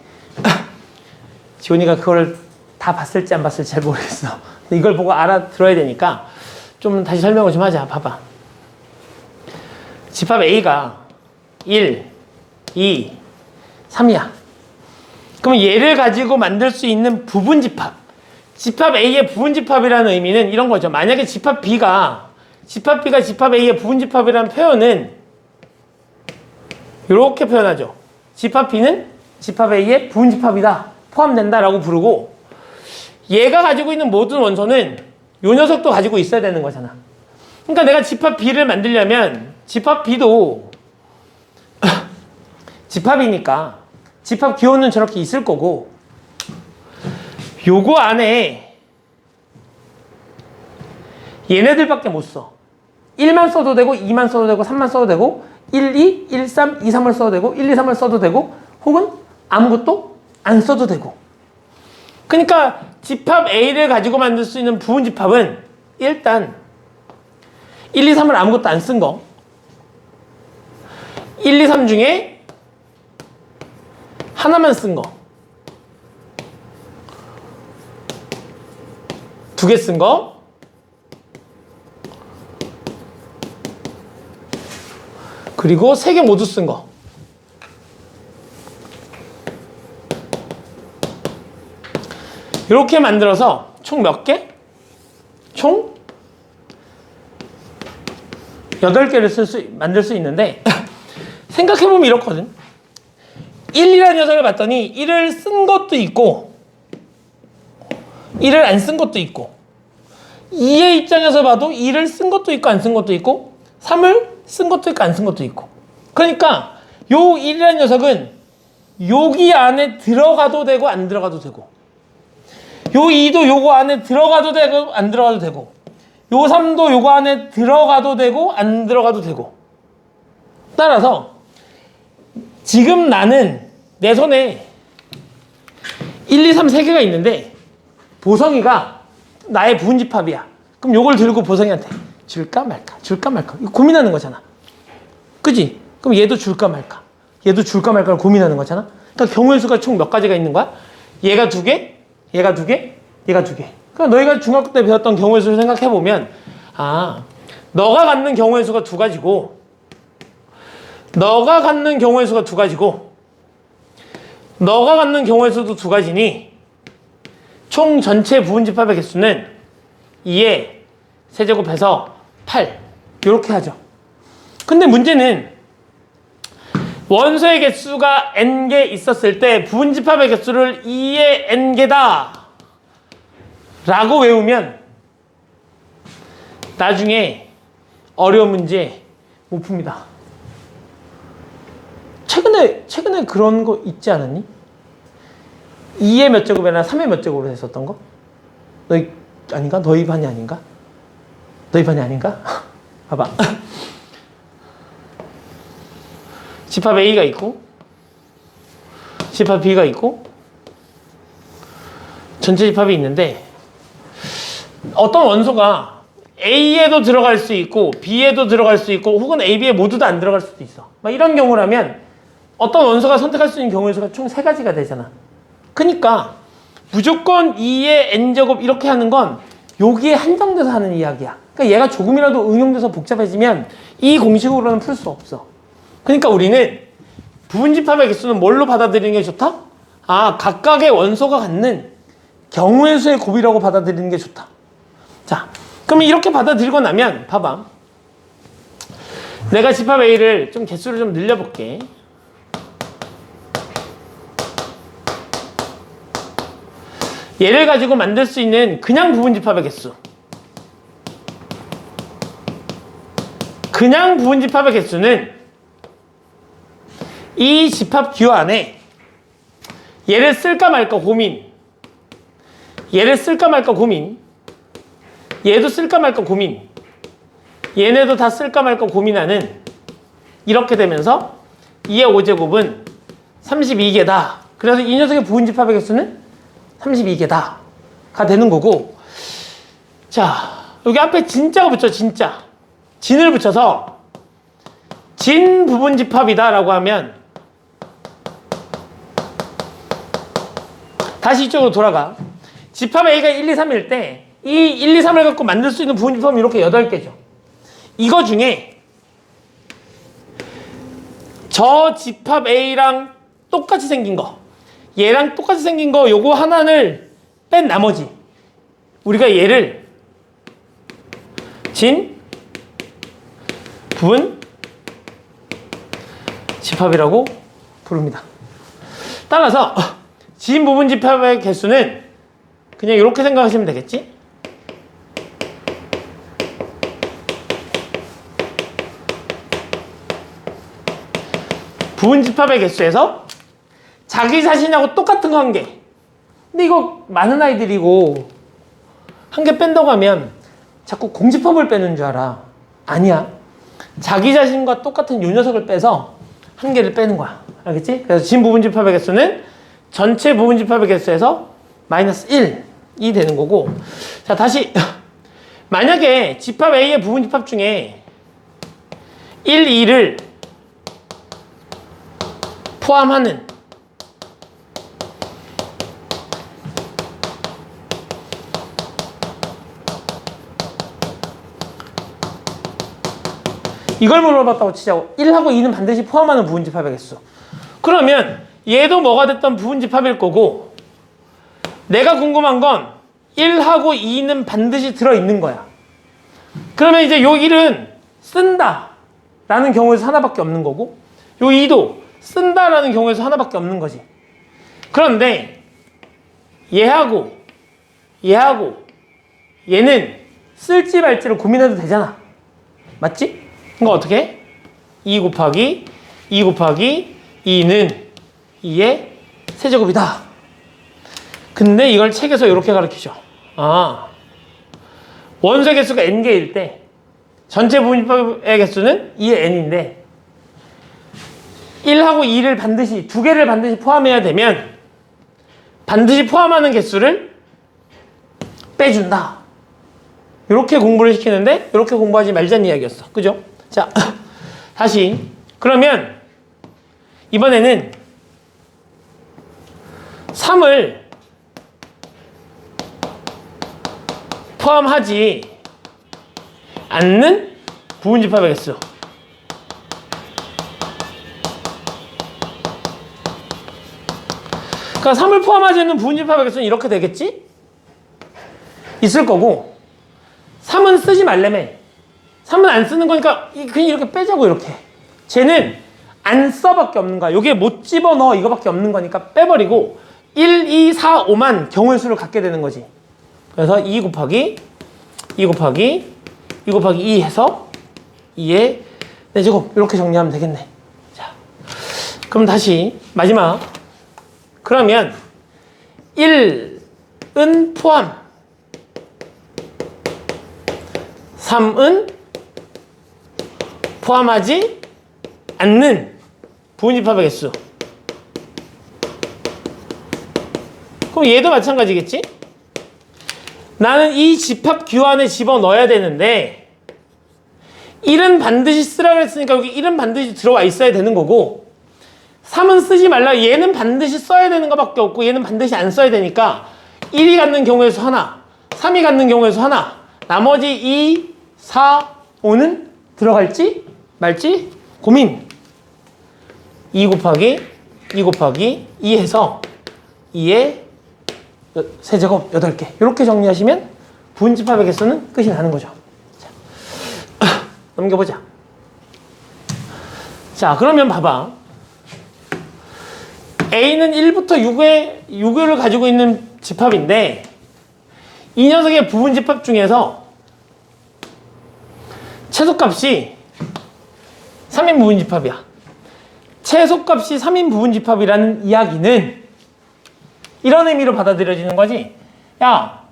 지원이가 그걸 다 봤을지 안 봤을지 잘 모르겠어. 근데 이걸 보고 알아들어야 되니까 좀 다시 설명을 좀 하자. 봐봐. 집합 A가 1, 2, 3이야. 그럼 얘를 가지고 만들 수 있는 부분집합. 집합 A의 부분집합이라는 의미는 이런 거죠. 만약에 집합 B가 집합 A의 부분집합이라는 표현은 이렇게 표현하죠. 집합 B는 집합 A의 부분집합이다. 포함된다라고 부르고, 얘가 가지고 있는 모든 원소는 요 녀석도 가지고 있어야 되는 거잖아. 그러니까 내가 집합 B를 만들려면 집합 B도 집합이니까 집합 기호는 저렇게 있을 거고, 요거 안에 얘네들밖에 못 써. 1만 써도 되고 2만 써도 되고 3만 써도 되고 1, 2, 1, 3, 2, 3을 써도 되고 1, 2, 3을 써도 되고, 혹은 아무것도 안 써도 되고. 그러니까 집합 A를 가지고 만들 수 있는 부분집합은 일단 1, 2, 3을 아무것도 안 쓴 거, 1, 2, 3 중에 하나만 쓴 거, 2개 쓴 거, 그리고 3개 모두 쓴 거. 이렇게 만들어서 총 몇 개? 총 8개를 만들 수 있는데 생각해보면 이렇거든. 1이라는 녀석을 봤더니 1을 쓴 것도 있고 1을 안 쓴 것도 있고, 2의 입장에서 봐도 2를 쓴 것도 있고 안 쓴 것도 있고 3을 쓴 것도 있고 안 쓴 것도 있고. 그러니까 요 1이라는 녀석은 여기 안에 들어가도 되고 안 들어가도 되고, 요 2도 요거 안에 들어가도 되고 안 들어가도 되고, 요 3도 요거 안에 들어가도 되고 안 들어가도 되고. 따라서 지금 나는 내 손에 1, 2, 3, 3개가 있는데 보성이가 나의 부분집합이야. 그럼 요걸 들고 보성이한테 줄까 말까 줄까 말까 이거 고민하는 거잖아. 그지? 그럼 얘도 줄까 말까, 얘도 줄까 말까를 고민하는 거잖아. 그러니까 경우의 수가 총 몇 가지가 있는 거야? 얘가 2개, 얘가 2개, 얘가 2개. 그러니까 너희가 중학교 때 배웠던 경우의 수를 생각해보면, 아, 너가 갖는 경우의 수가 2가지고, 너가 갖는 경우의 수가 2가지고, 너가 갖는 경우의 수도 2가지니 총 전체 부분집합의 개수는 2의 세제곱해서 8 이렇게 하죠. 근데 문제는 원소의 개수가 n개 있었을 때 부분집합의 개수를 2의 n개다 라고 외우면 나중에 어려운 문제 못 풉니다. 최근에 그런 거 있지 않았니? 2의 몇 제곱이나 3의 몇 제곱으로 했었던 거? 너희 아닌가? 너희 반이 아닌가? 너희 반이 아닌가? 봐봐. 집합 A가 있고 집합 B가 있고 전체 집합이 있는데 어떤 원소가 A에도 들어갈 수 있고 B에도 들어갈 수 있고 혹은 A, B에 모두 다 안 들어갈 수도 있어. 막 이런 경우라면 어떤 원소가 선택할 수 있는 경우의 수가 총 3가지가 되잖아. 그러니까 무조건 2의 n제곱 이렇게 하는 건 여기에 한정돼서 하는 이야기야. 그러니까 얘가 조금이라도 응용돼서 복잡해지면 이 공식으로는 풀 수 없어. 그러니까 우리는 부분집합의 개수는 뭘로 받아들이는 게 좋다? 아, 각각의 원소가 갖는 경우의 수의 곱이라고 받아들이는 게 좋다. 자, 그러면 이렇게 받아들이고 나면 봐봐. 내가 집합 A를 좀 개수를 좀 늘려볼게. 얘를 가지고 만들 수 있는 그냥 부분집합의 개수. 그냥 부분집합의 개수는 이 집합 듀 안에 얘를 쓸까 말까 고민, 얘를 쓸까 말까 고민, 얘도 쓸까 말까 고민, 얘네도 다 쓸까 말까 고민하는 이렇게 되면서 2의 5제곱은 32개다. 그래서 이 녀석의 부분집합의 개수는 32개다 가 되는 거고, 자 여기 앞에 진짜가 붙여. 진짜 진을 붙여서 진 부분집합이다 라고 하면 다시 이쪽으로 돌아가. 집합 A가 1, 2, 3일 때 이 1, 2, 3을 갖고 만들 수 있는 부분집합은 이렇게 8개죠. 이거 중에 저 집합 A랑 똑같이 생긴 거, 얘랑 똑같이 생긴 거 요거 하나를 뺀 나머지 우리가 얘를 진 부분 집합이라고 부릅니다. 따라서 진 부분 집합의 개수는 그냥 이렇게 생각하시면 되겠지? 부분 집합의 개수에서 자기 자신하고 똑같은 거 한 개. 근데 이거 많은 아이들이고 한 개 뺀다고 하면 자꾸 공집합을 빼는 줄 알아. 아니야. 자기 자신과 똑같은 요 녀석을 빼서 한 개를 빼는 거야. 알겠지? 그래서 진 부분 집합의 개수는 전체 부분 집합의 개수에서 마이너스 1이 되는 거고. 자, 다시 만약에 집합 A의 부분 집합 중에 1, 2를 포함하는 이걸 물어봤다고 치자고. 1하고 2는 반드시 포함하는 부분집합의 개수. 그러면 얘도 뭐가 됐던 부분집합일 거고, 내가 궁금한 건 1하고 2는 반드시 들어있는 거야. 그러면 이제 요 1은 쓴다 라는 경우에서 하나밖에 없는 거고, 요 2도 쓴다 라는 경우에서 하나밖에 없는 거지. 그런데 얘하고 얘는 쓸지 말지를 고민해도 되잖아. 맞지? 그러니까 어떻게 해? 2 곱하기 2는 2의 세제곱이다. 근데 이걸 책에서 이렇게 가르치죠. 아, 원소의 개수가 n개일 때 전체 부분집합의 개수는 2의 n인데 1하고 2를 반드시, 2개를 반드시 포함해야 되면 반드시 포함하는 개수를 빼준다. 이렇게 공부를 시키는데 이렇게 공부하지 말자는 이야기였어. 그죠? 자, 다시. 그러면 이번에는 3을 포함하지 않는 부분집합의 개수. 그러니까 3을 포함하지 않는 부분집합의 개수는 이렇게 되겠지? 있을 거고, 3은 쓰지 말래매. 3은 안 쓰는 거니까 그냥 이렇게 빼자고. 이렇게 쟤는 안 써밖에 없는 거야. 여기에 못 집어넣어 이거밖에 없는 거니까 빼버리고 1, 2, 4, 5만 경우의 수를 갖게 되는 거지. 그래서 2 곱하기 2 곱하기 2 곱하기 2 해서 2의 4제곱 이렇게 정리하면 되겠네. 자, 그럼 다시 마지막. 그러면 1은 포함 3은 포함하지 않는 부분집합의 개수. 그럼 얘도 마찬가지겠지? 나는 이 집합 규 안에 집어넣어야 되는데 1은 반드시 쓰라 그랬으니까 여기 1은 반드시 들어와 있어야 되는 거고 3은 쓰지 말라. 얘는 반드시 써야 되는 것밖에 없고 얘는 반드시 안 써야 되니까 1이 갖는 경우의 수 하나, 3이 갖는 경우의 수 하나, 나머지 2, 4, 5는 들어갈지 말지 고민. 2 곱하기 2 곱하기 2 해서 2의 세제곱 8개 이렇게 정리하시면 부분집합의 개수는 끝이 나는 거죠. 자, 넘겨보자. 자, 그러면 봐봐. A는 1부터 6을 가지고 있는 집합인데 이 녀석의 부분집합 중에서 최소값이 3인 부분집합이야. 최소값이 3인 부분집합이라는 이야기는 이런 의미로 받아들여지는 거지. 야,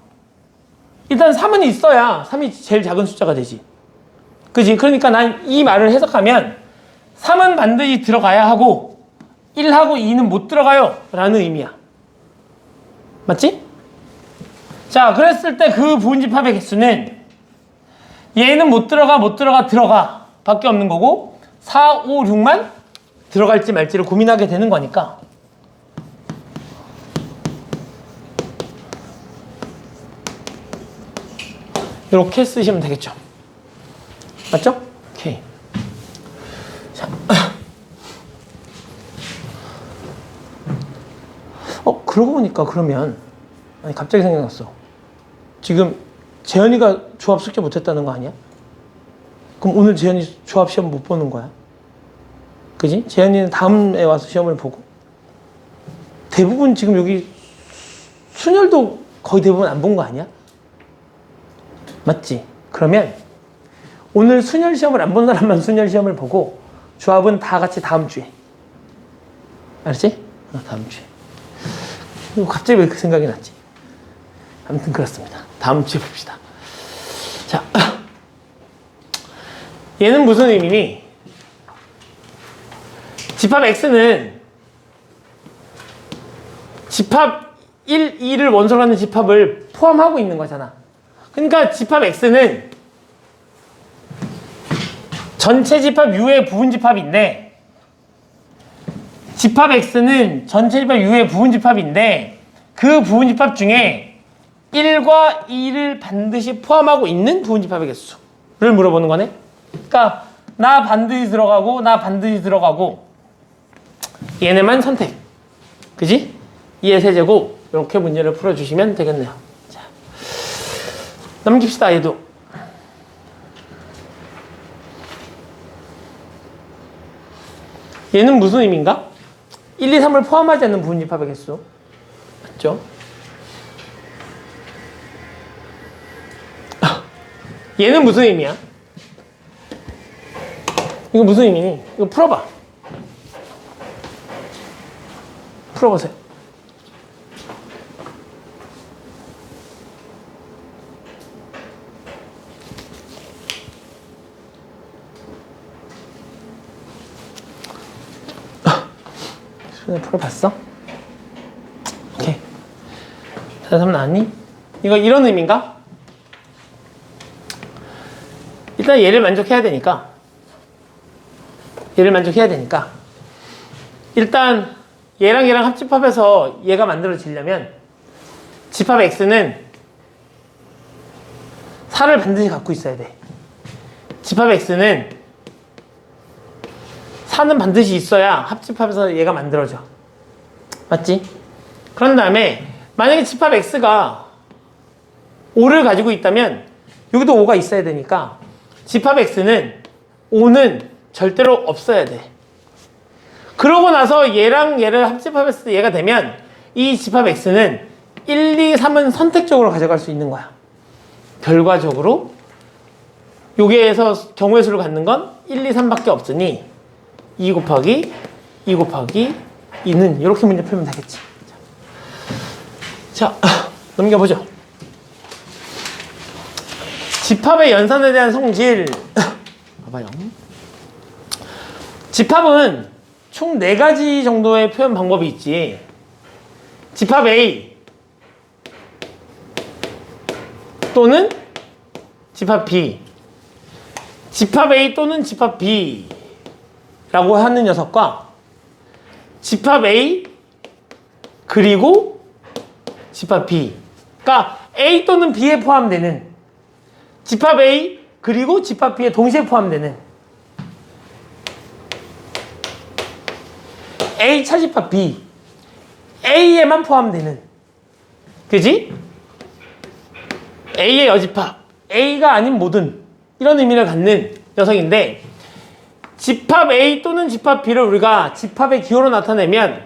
일단 3은 있어야 3이 제일 작은 숫자가 되지. 그지? 그러니까 난 이 말을 해석하면 3은 반드시 들어가야 하고 1하고 2는 못 들어가요 라는 의미야. 맞지? 자, 그랬을 때 그 부분집합의 개수는 얘는 못 들어가 밖에 없는 거고 4, 5, 6만 들어갈지 말지를 고민하게 되는 거니까 이렇게 쓰시면 되겠죠. 맞죠? 오케이. 자. 그러고 보니까 그러면 아니 갑자기 생각났어. 지금 재현이가 조합 숙제 못했다는 거 아니야? 그럼 오늘 재현이 조합 시험 못 보는 거야? 그지? 재현이는 다음에 와서 시험을 보고 대부분 지금 여기 순열도 거의 대부분 안 본 거 아니야? 맞지? 그러면 오늘 순열 시험을 안 본 사람만 순열 시험을 보고 조합은 다 같이 다음 주에. 알았지? 다음 주에. 갑자기 왜 그 생각이 났지? 아무튼 그렇습니다. 다음 주에 봅시다. 자, 얘는 무슨 의미니? 집합 X는 집합 1, 2를 원소로 하는 집합을 포함하고 있는 거잖아. 그러니까 집합 X는 전체 집합 U의 부분집합인데 집합 X는 전체 집합 U의 부분집합인데 그 부분집합 중에 1과 2를 반드시 포함하고 있는 부분집합의 개수를 물어보는 거네. 그러니까 나 반드시 들어가고 얘네만 선택. 그지? 2의 세제곱 이렇게 문제를 풀어주시면 되겠네요. 자, 넘깁시다. 얘도. 얘는 무슨 의미인가? 1, 2, 3을 포함하지 않는 부분집합의 개수. 맞죠? 얘는 무슨 의미야? 이거 무슨 의미니? 이거 풀어봐. 풀어보세요. 풀어봤어? 오케이. 자, 나왔니? 이거 이런 의미인가? 일단 얘를 만족해야 되니까 일단 얘랑 합집합해서 얘가 만들어지려면 집합 X는 4를 반드시 갖고 있어야 돼. 집합 X는 4는 반드시 있어야 합집합에서 얘가 만들어져. 맞지? 그런 다음에 만약에 집합 X가 5를 가지고 있다면 여기도 5가 있어야 되니까 집합 X는 5는 절대로 없어야 돼. 그러고 나서 얘랑 얘를 합집합했을 때 얘가 되면 이 집합 x는 1, 2, 3은 선택적으로 가져갈 수 있는 거야. 결과적으로 여기에서 경우의 수를 갖는 건 1, 2, 3밖에 없으니 2 곱하기 2 곱하기 2는 이렇게 문제 풀면 되겠지. 자, 넘겨보죠. 집합의 연산에 대한 성질. 봐봐요. 집합은 총 4가지 정도의 표현 방법이 있지. 집합 A 또는 집합 B, 집합 A 또는 집합 B 라고 하는 녀석과 집합 A 그리고 집합 B, 그러니까 A 또는 B에 포함되는 집합 A 그리고 집합 B에 동시에 포함되는 A 차집합 B, A에만 포함되는, 그지? A의 여집합, A가 아닌 모든, 이런 의미를 갖는 녀석인데, 집합 A 또는 집합 B를 우리가 집합의 기호로 나타내면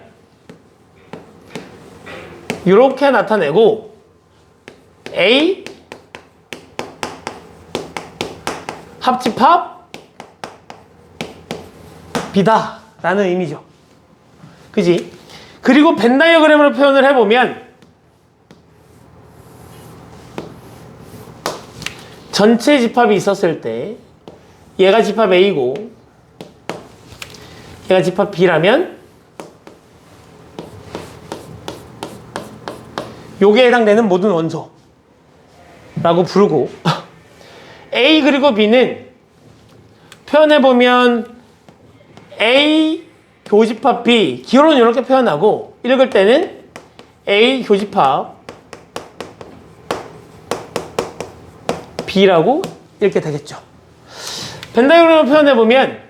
이렇게 나타내고 A 합집합 B다 라는 의미죠. 그지? 그리고 벤 다이어그램으로 표현을 해보면 전체 집합이 있었을 때 얘가 집합 A고 얘가 집합 B라면 요게 해당되는 모든 원소라고 부르고 A 그리고 B는 표현해보면 A 교집합 B, 기호로는 이렇게 표현하고 읽을 때는 A 교집합 B라고 읽게 되겠죠. 벤 다이어그램으로 표현해보면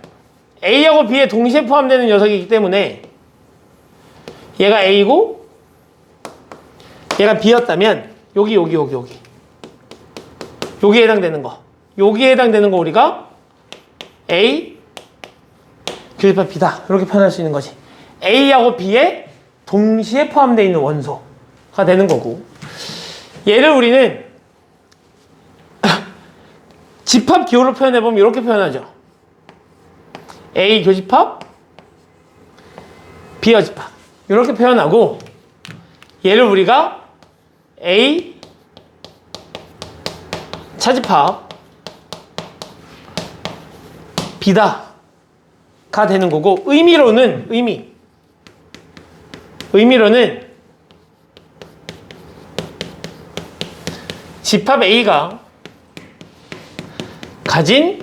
A하고 B에 동시에 포함되는 녀석이기 때문에 얘가 A고 얘가 B였다면 여기에 해당되는 거, 여기에 해당되는 거 우리가 A 교집합 B다 이렇게 표현할 수 있는 거지. A하고 B에 동시에 포함되어 있는 원소가 되는 거고, 얘를 우리는 집합 기호로 표현해보면 이렇게 표현하죠. A 교집합 B 여집합 이렇게 표현하고, 얘를 우리가 A 차집합 B다 가 되는 거고, 의미로는 집합 A가 가진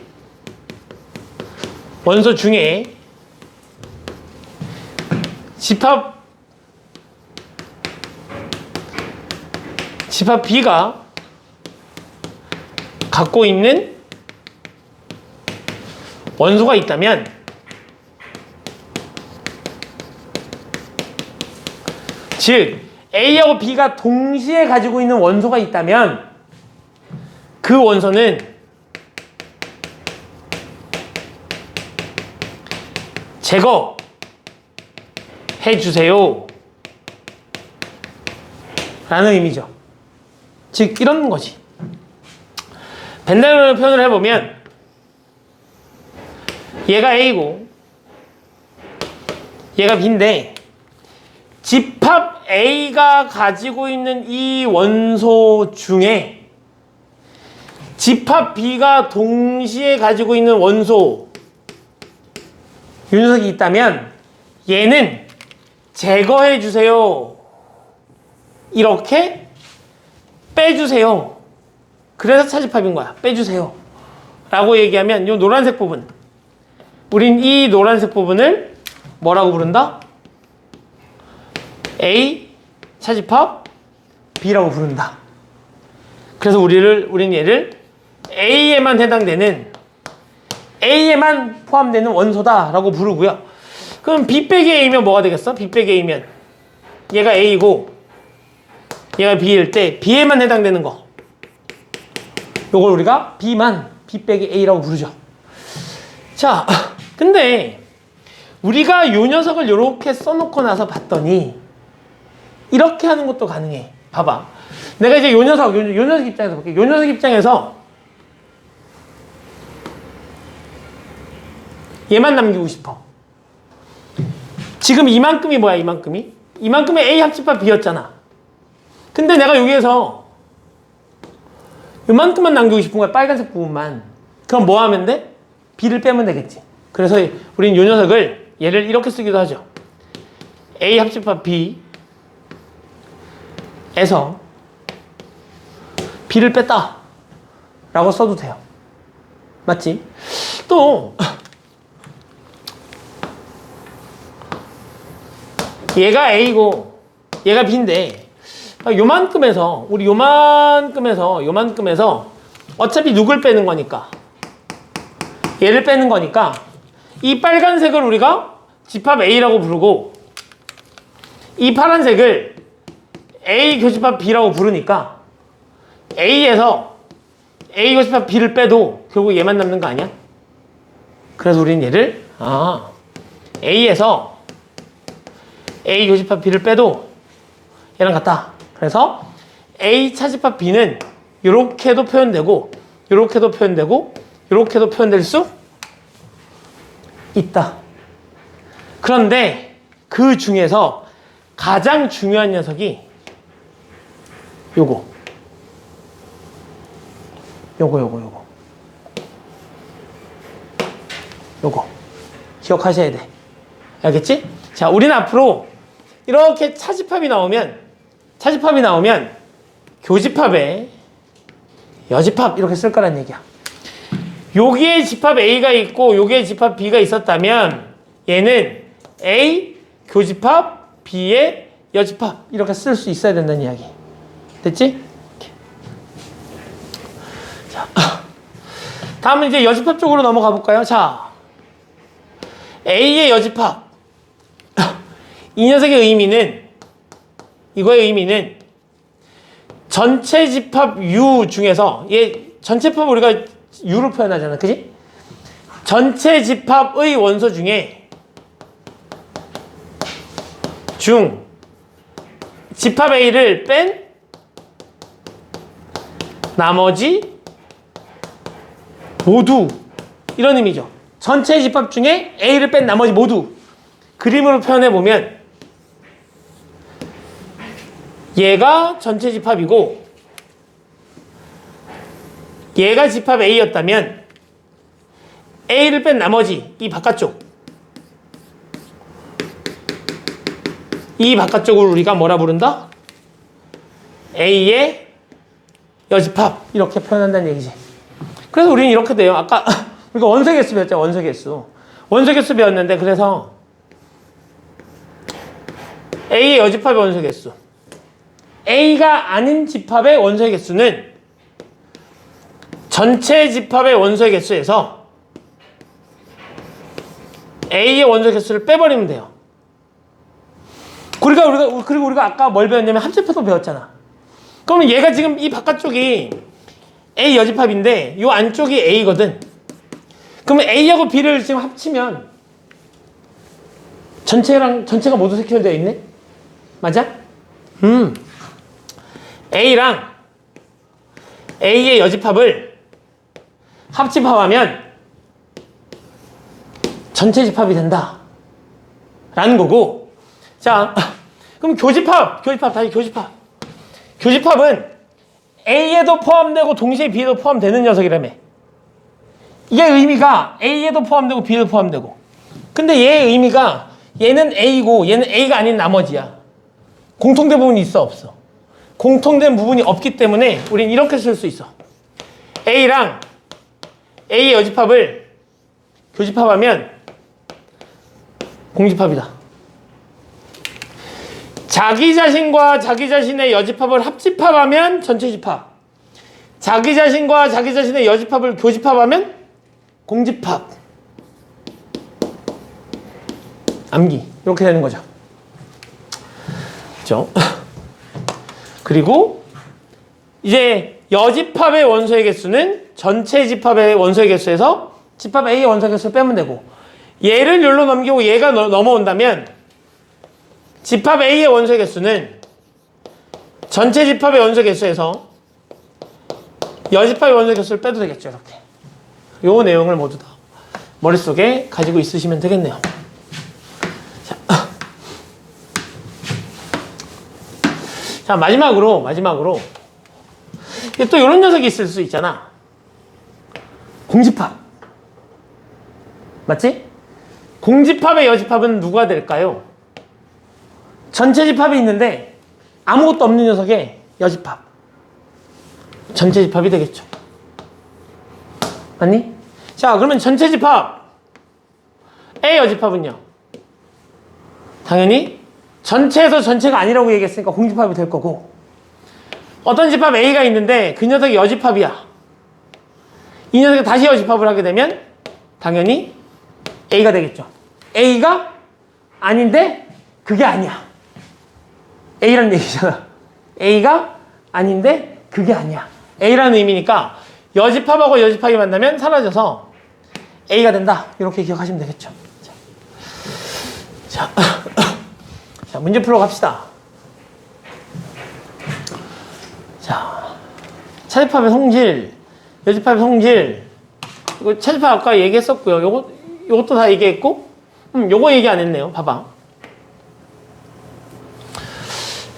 원소 중에 집합 B가 갖고 있는 원소가 있다면, 즉 A하고 B가 동시에 가지고 있는 원소가 있다면 그 원소는 제거해 주세요 라는 의미죠. 즉 이런 거지. 벤 다이어그램으로 표현을 해보면 얘가 A고 얘가 B인데, 집합 A가 가지고 있는 이 원소 중에 집합 B가 동시에 가지고 있는 원소 이 녀석이 있다면 얘는 제거해 주세요, 이렇게 빼주세요, 그래서 차집합인 거야. 빼주세요 라고 얘기하면 이 노란색 부분, 우린 이 노란색 부분을 뭐라고 부른다? A 차집합 B라고 부른다. 그래서 우린 얘를 A에만 해당되는, A에만 포함되는 원소다 라고 부르고요. 그럼 B 빼기 A면 뭐가 되겠어? B 빼기 A면 얘가 A고 얘가 B일 때 B에만 해당되는 거, 요걸 우리가 B 빼기 A라고 부르죠. 자, 근데 우리가 요 녀석을 이렇게 써놓고 나서 봤더니 이렇게 하는 것도 가능해. 봐봐. 내가 이제 요 녀석 입장에서 볼게. 요 녀석 입장에서 얘만 남기고 싶어. 지금 이만큼이 뭐야, 이만큼이? 이만큼이 A 합집합 B였잖아. 근데 내가 여기에서 이만큼만 남기고 싶은 거야, 빨간색 부분만. 그럼 뭐 하면 돼? B를 빼면 되겠지. 그래서 우린 요 녀석을 얘를 이렇게 쓰기도 하죠. A 합집합 B에서 B를 뺐다 라고 써도 돼요. 맞지? 또 얘가 A고 얘가 B인데 요만큼에서 우리 요만큼에서 어차피 누굴 빼는 거니까 얘를 빼는 거니까 이 빨간색을 우리가 집합 A라고 부르고 이 파란색을 A 교집합 B라고 부르니까 A에서 A 교집합 B를 빼도 결국 얘만 남는 거 아니야? 그래서 우리는 얘를 A에서 A 교집합 B를 빼도 얘랑 같다. 그래서 A 차집합 B는 이렇게도 표현되고 이렇게도 표현되고 이렇게도 표현될 수 있다. 그런데 그 중에서 가장 중요한 녀석이 요거 기억하셔야 돼. 알겠지? 자, 우리는 앞으로 이렇게 차집합이 나오면 교집합에 여집합 이렇게 쓸 거란 얘기야. 여기에 집합 A가 있고 여기에 집합 B가 있었다면 얘는 A 교집합 B의 여집합 이렇게 쓸 수 있어야 된다는 이야기. 됐지? 자, 다음은 이제 여집합 쪽으로 넘어가 볼까요? 자, A의 여집합. 이 녀석의 의미는 이거의 의미는 전체 집합 U 중에서 얘 전체 집합 우리가 U로 표현하잖아. 그지? 전체 집합의 원소 중에 집합 A를 뺀 나머지 모두 이런 의미죠. 전체 집합 중에 A를 뺀 나머지 모두 그림으로 표현해 보면 얘가 전체 집합이고 얘가 집합 A였다면 A를 뺀 나머지 이 바깥쪽을 우리가 뭐라 부른다? A의 여집합 이렇게 표현한다는 얘기지. 그래서 우리는 이렇게 돼요. 아까 우리가 원소개수 배웠잖아. 원소개수 배웠는데 그래서 A의 여집합의 원소개수 A가 아닌 집합의 원소의 개수는 전체 집합의 원소의 개수에서 A의 원소 개수를 빼버리면 돼요. 그리고 우리가 아까 뭘 배웠냐면 합집합도 배웠잖아. 그러면 얘가 지금 이 바깥쪽이 A 여집합인데 이 안쪽이 A거든. 그러면 A하고 B를 지금 합치면 전체가 모두 색혈되어 있네? 맞아? A랑 A의 여집합을 합집합하면 전체 집합이 된다 라는 거고. 자, 그럼 교집합은 A에도 포함되고 동시에 B에도 포함되는 녀석이라며. 이게 의미가 A에도 포함되고 B에도 포함되고. 근데 얘의 의미가 얘는 A고 얘는 A가 아닌 나머지야. 공통된 부분이 있어 없어? 공통된 부분이 없기 때문에 우린 이렇게 쓸 수 있어. A랑 A의 여집합을 교집합하면 공집합이다. 자기 자신과 자기 자신의 여집합을 합집합하면 전체 집합. 자기 자신과 자기 자신의 여집합을 교집합하면 공집합. 암기. 이렇게 되는 거죠. 그렇죠? 그리고 이제 여집합의 원소의 개수는 전체 집합의 원소의 개수에서 집합 A의 원소의 개수를 빼면 되고 얘를 여기로 넘기고 얘가 넘어온다면 집합 A의 원소의 개수는 전체 집합의 원소 개수에서 여집합의 원소 개수를 빼도 되겠죠. 이렇게. 요 내용을 모두 다 머릿속에 가지고 있으시면 되겠네요. 자, 마지막으로 또 이런 녀석이 있을 수 있잖아. 공집합. 맞지? 공집합의 여집합은 누가 될까요? 전체 집합이 있는데 아무것도 없는 녀석의 여집합. 전체 집합이 되겠죠. 맞니? 자, 그러면 전체 집합 A 여집합은요? 당연히 전체에서 전체가 아니라고 얘기했으니까 공집합이 될 거고, 어떤 집합 A가 있는데 그 녀석이 여집합이야. 이 녀석이 다시 여집합을 하게 되면 당연히 A가 되겠죠. A가 아닌데 그게 아니야. A라는 얘기잖아. A가 아닌데 그게 아니야. A라는 의미니까 여집합하고 여집합이 만나면 사라져서 A가 된다. 이렇게 기억하시면 되겠죠. 자, 자, 문제 풀어 갑시다. 자, 차집합의 성질, 여집합의 성질. 이거 차집합 아까 얘기했었고요. 요것도 다 얘기했고, 요거 얘기 안 했네요. 봐봐.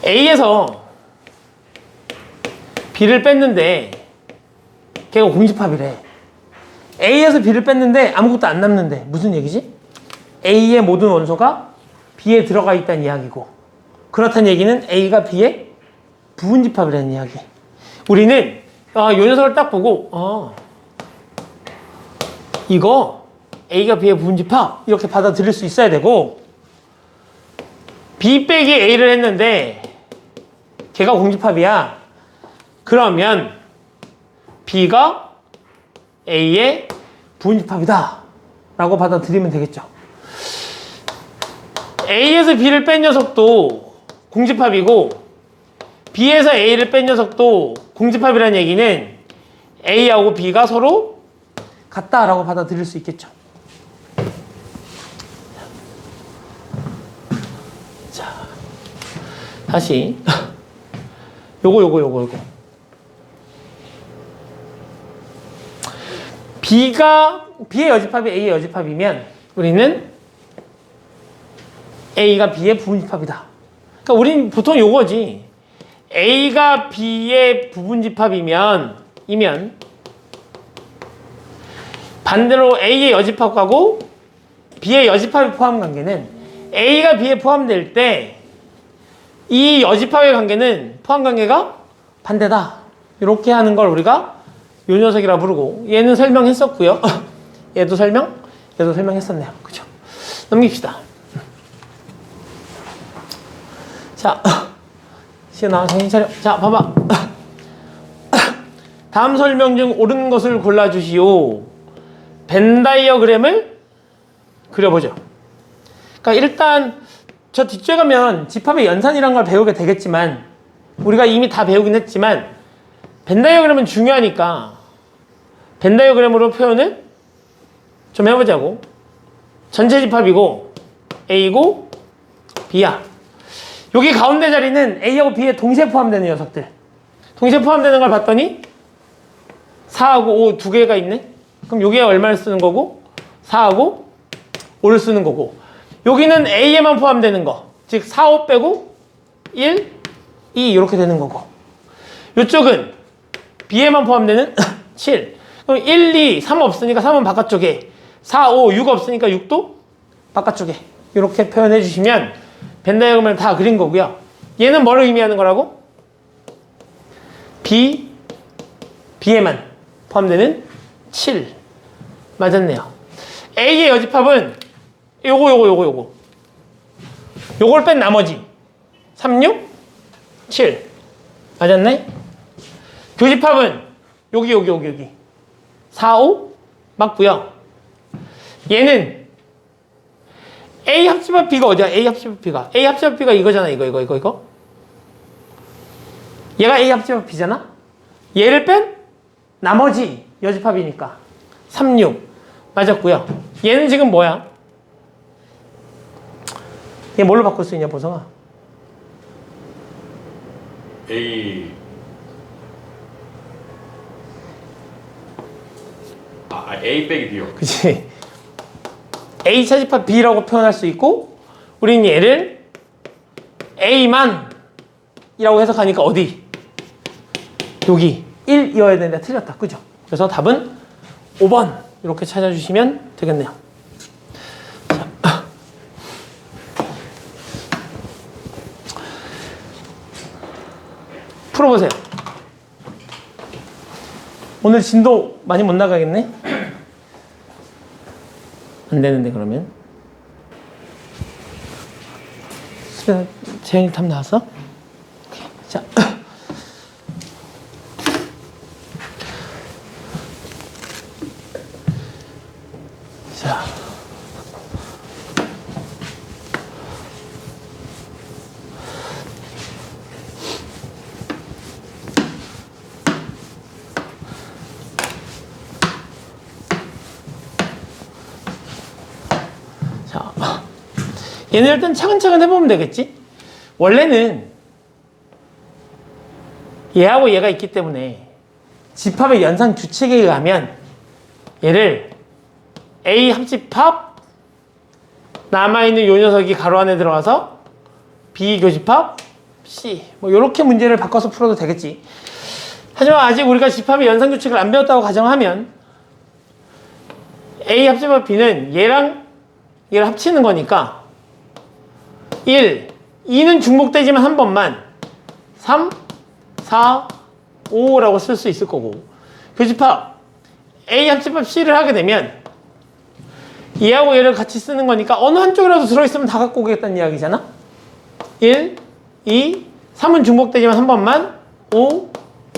A에서 B를 뺐는데 걔가 공집합이래. A에서 B를 뺐는데 아무것도 안 남는데 무슨 얘기지? A의 모든 원소가 B에 들어가 있다는 이야기고, 그렇다는 얘기는 A가 B의 부분집합이라는 이야기. 우리는 요 녀석을 딱 보고 이거 A가 B의 부분집합 이렇게 받아들일 수 있어야 되고, B 빼기 A를 했는데 걔가 공집합이야. 그러면 B가 A의 부분집합이다 라고 받아들이면 되겠죠. A에서 B를 뺀 녀석도 공집합이고 B에서 A를 뺀 녀석도 공집합이라는 얘기는 A하고 B가 서로 같다라고 받아들일 수 있겠죠. 자, 다시 요거 B의 여집합이 A의 여집합이면 우리는 A가 B의 부분집합이다. 그러니까 우린 보통 요거지. A가 B의 부분집합이면 반대로 A의 여집합하고 B의 여집합의 포함 관계는 A가 B에 포함될 때 이 여집합의 관계는 포함 관계가 반대다. 이렇게 하는 걸 우리가 요 녀석이라 부르고, 얘는 설명했었고요. 얘도 설명했었네요. 그죠? 넘깁시다. 자, 시은아, 정신 차려. 자, 봐봐. 다음 설명 중 옳은 것을 골라주시오. 벤 다이어그램을 그려보죠. 그러니까 일단 저 뒷줄 가면 집합의 연산이란 걸 배우게 되겠지만, 우리가 이미 다 배우긴 했지만 벤 다이어그램은 중요하니까 벤 다이어그램으로 표현을 좀 해보자고. 전체 집합이고 A고 B야. 여기 가운데 자리는 A하고 B에 동시에 포함되는 녀석들. 동시에 포함되는 걸 봤더니 4하고 5 두 개가 있네. 그럼 여기에 얼마를 쓰는 거고 4하고 5를 쓰는 거고, 여기는 A에만 포함되는 거, 즉 4, 5 빼고 1, 2 이렇게 되는 거고, 이쪽은 B에만 포함되는 7. 그럼 1, 2, 3 없으니까 3은 바깥쪽에, 4, 5, 6 없으니까 6도 바깥쪽에 이렇게 표현해 주시면 벤 다이어그램을 다 그린 거고요. 얘는 뭐를 의미하는 거라고? B에만 포함되는 7. 맞았네요. A의 여집합은 요걸 뺀 나머지 3, 6, 7. 맞았네? 교집합은 여기 4, 5 맞고요. 얘는 A 합집합 B가 어디야? A 합집합 B가 이거잖아. 이거. 얘가 A 합집합 B잖아? 얘를 뺀 나머지 여집합이니까 3, 6 맞았고요. 얘는 지금 뭐야? 얘 뭘로 바꿀 수 있냐, 보성아?
A A 빼기 B요.
그치? A 차집합 B라고 표현할 수 있고, 우리는 얘를 A만 이라고 해석하니까 어디? 여기 1이어야 되는데 틀렸다. 그죠? 그래서 답은 5번 이렇게 찾아주시면 되겠네요. 자. 풀어보세요. 오늘 진도 많이 못 나가겠네? 안 되는데 그러면 재현이 탑 나왔어? 자, 자, 자, 얘는 일단 차근차근 해보면 되겠지? 원래는 얘하고 얘가 있기 때문에 집합의 연산 규칙에 의하면 얘를 A 합집합 남아있는 요 녀석이 가로 안에 들어가서 B 교집합 C 뭐 이렇게 문제를 바꿔서 풀어도 되겠지. 하지만 아직 우리가 집합의 연산 규칙을 안 배웠다고 가정하면 A 합집합 B는 얘랑 얘를 합치는 거니까 1, 2는 중복되지만 한 번만 3, 4, 5라고 쓸 수 있을 거고 교집합 A 합집합 C를 하게 되면 얘하고 얘를 같이 쓰는 거니까 어느 한쪽이라도 들어있으면 다 갖고 오겠다는 이야기잖아. 1, 2, 3은 중복되지만 한 번만 5,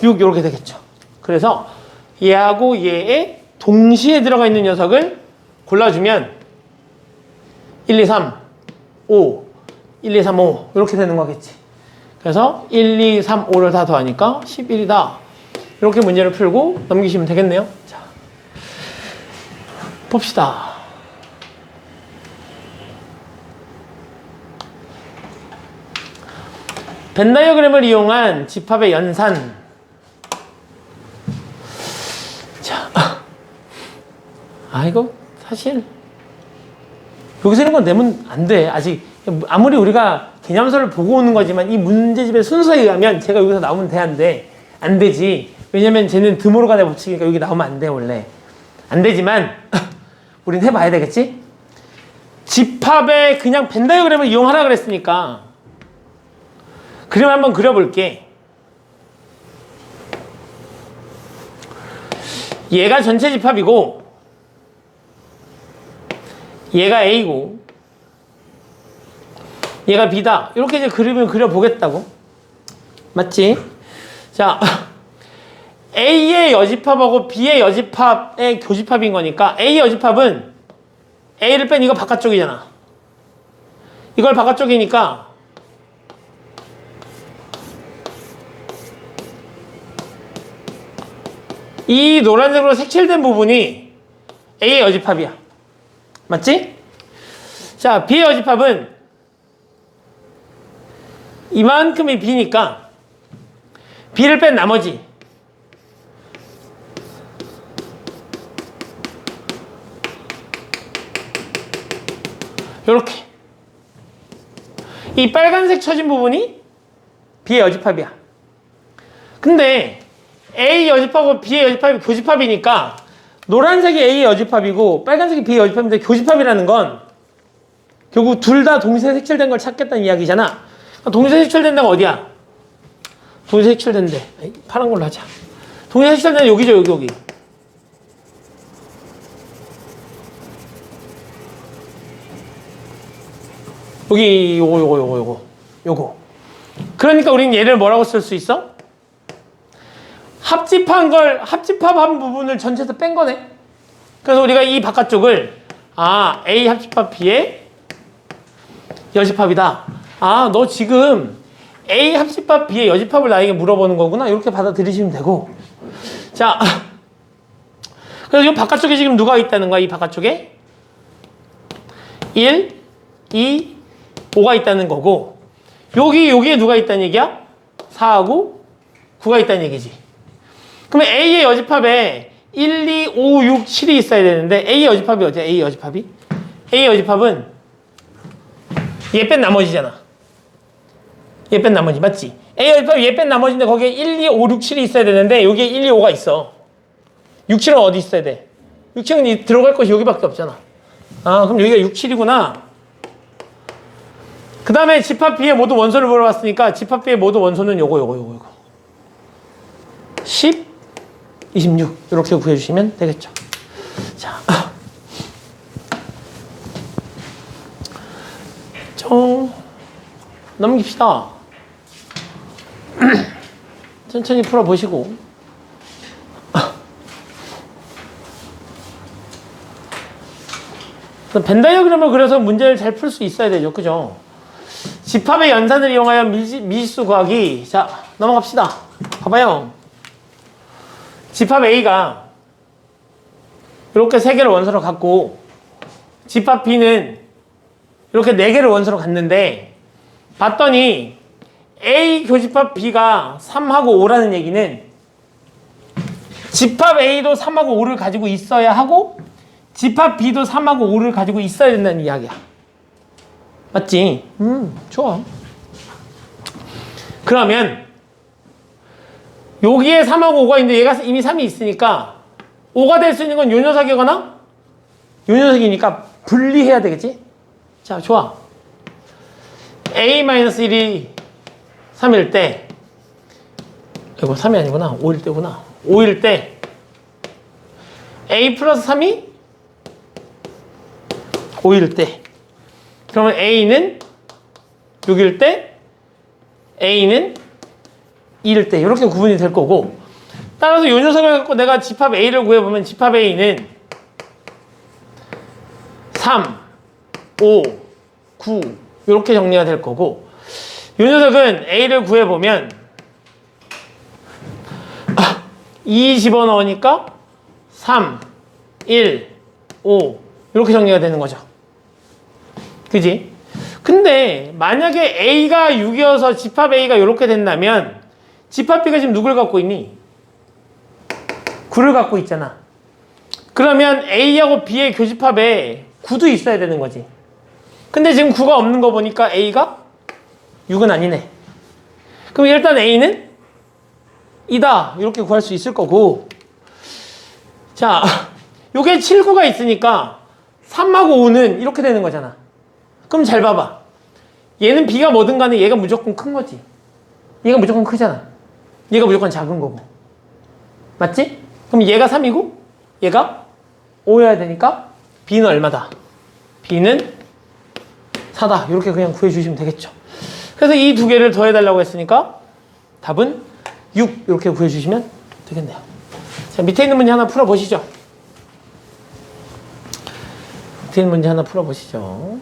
6 이렇게 되겠죠. 그래서 얘하고 얘에 동시에 들어가 있는 녀석을 골라주면 1, 2, 3, 5 1, 2, 3, 5 이렇게 되는 거겠지. 그래서 1, 2, 3, 5를 다 더하니까 11이다. 이렇게 문제를 풀고 넘기시면 되겠네요. 자, 봅시다. 벤 다이어그램을 이용한 집합의 연산. 자, 이거 사실 여기서 이런 건 내면 안 돼. 아직 아무리 우리가 개념서를 보고 오는 거지만 이 문제집의 순서에 의하면 제가 여기서 나오면 돼, 안 돼? 안 되지. 왜냐면 쟤는 드모르간의 법칙이니까 여기 나오면 안 돼, 원래. 안 되지만 우린 해봐야 되겠지? 집합에 그냥 벤 다이어그램을 이용하라 그랬으니까 그림 한번 그려볼게. 얘가 전체 집합이고 얘가 A고 얘가 B다. 이렇게 이제 그림을 그려보겠다고. 맞지? 자, A의 여집합하고 B의 여집합의 교집합인 거니까 A의 여집합은 A를 뺀 이거 바깥쪽이잖아. 이걸 바깥쪽이니까 이 노란색으로 색칠된 부분이 A의 여집합이야. 맞지? 자, B의 여집합은 이만큼이 B니까 B를 뺀 나머지 요렇게 이 빨간색 쳐진 부분이 B의 여집합이야. 근데 A 여집합하고 B의 여집합이 교집합이니까 노란색이 A의 여집합이고 빨간색이 B의 여집합인데 교집합이라는 건 결국 둘 다 동시에 색칠된 걸 찾겠다는 이야기잖아. 동시에 색칠된 데가 어디야? 동시에 색칠된 데 파란 걸로 하자. 동시에 색칠된 데 여기죠, 여기. 여기 요거. 그러니까 우린 얘를 뭐라고 쓸 수 있어? 합집합한 부분을 전체에서 뺀 거네. 그래서 우리가 이 바깥쪽을 A 합집합 B의 여집합이다. 너 지금 A 합집합 B의 여집합을 나에게 물어보는 거구나. 이렇게 받아들이시면 되고. 자, 그래서 이 바깥쪽에 지금 누가 있다는 거야? 이 바깥쪽에 1, 2, 5가 있다는 거고, 여기에 누가 있다는 얘기야? 4하고 9가 있다는 얘기지. 그러면 A의 여집합에 1, 2, 5, 6, 7이 있어야 되는데 A의 여집합이 어디야? A의 여집합이? A의 여집합은 얘 뺀 나머지잖아. 얘 뺀 나머지 맞지? A의 여집합이 얘 뺀 나머지인데 거기에 1, 2, 5, 6, 7이 있어야 되는데 여기에 1, 2, 5가 있어. 6, 7은 어디 있어야 돼? 6, 7은 들어갈 것이 여기밖에 없잖아. 아, 그럼 여기가 6, 7이구나. 그 다음에 집합 B의 모든 원소를 물어봤으니까 집합 B의 모든 원소는 요거 10, 26 이렇게 구해주시면 되겠죠. 자, 좀 넘깁시다. 천천히 풀어보시고 벤 다이어그램을 그려서 문제를 잘 풀 수 있어야 되죠. 그죠? 집합의 연산을 이용하여 미지수 구하기. 자, 넘어갑시다. 봐봐요. 집합 A가 이렇게 3개를 원소로 갖고 집합 B는 이렇게 4개를 원소로 갖는데 봤더니 A 교집합 B가 3하고 5라는 얘기는 집합 A도 3하고 5를 가지고 있어야 하고 집합 B도 3하고 5를 가지고 있어야 된다는 이야기야. 맞지? 좋아. 그러면 여기에 3하고 5가 있는데 얘가 이미 3이 있으니까 5가 될 수 있는 건 요 녀석이거나 요 녀석이니까 분리해야 되겠지? 자, 좋아. A-1이 3일 때 이거 3이 아니구나. 5일 때구나. 5일 때 A 플러스 3이 5일 때 그러면 A는 6일 때 A는 2일 때 이렇게 구분이 될 거고 따라서 이 녀석을 갖고 내가 집합 A를 구해보면 집합 A는 3, 5, 9 이렇게 정리가 될 거고 이 녀석은 A를 구해보면 2 집어넣으니까 3, 1, 5 이렇게 정리가 되는 거죠. 그지? 근데 만약에 A가 6이어서 집합 A가 이렇게 된다면 집합 B가 지금 누굴 갖고 있니? 9를 갖고 있잖아. 그러면 A하고 B의 교집합에 9도 있어야 되는 거지. 근데 지금 9가 없는 거 보니까 A가 6은 아니네. 그럼 일단 A는 2다 이렇게 구할 수 있을 거고 자, 요게 7, 9가 있으니까 3하고 5는 이렇게 되는 거잖아. 그럼 잘 봐봐. 얘는 B가 뭐든 간에 얘가 무조건 큰 거지. 얘가 무조건 크잖아. 얘가 무조건 작은 거고. 맞지? 그럼 얘가 3이고 얘가 5여야 되니까 B는 얼마다? B는 4다. 이렇게 그냥 구해주시면 되겠죠. 그래서 이 두 개를 더해달라고 했으니까 답은 6 이렇게 구해주시면 되겠네요. 자, 밑에 있는 문제 하나 풀어보시죠. 밑에 있는 문제 하나 풀어보시죠.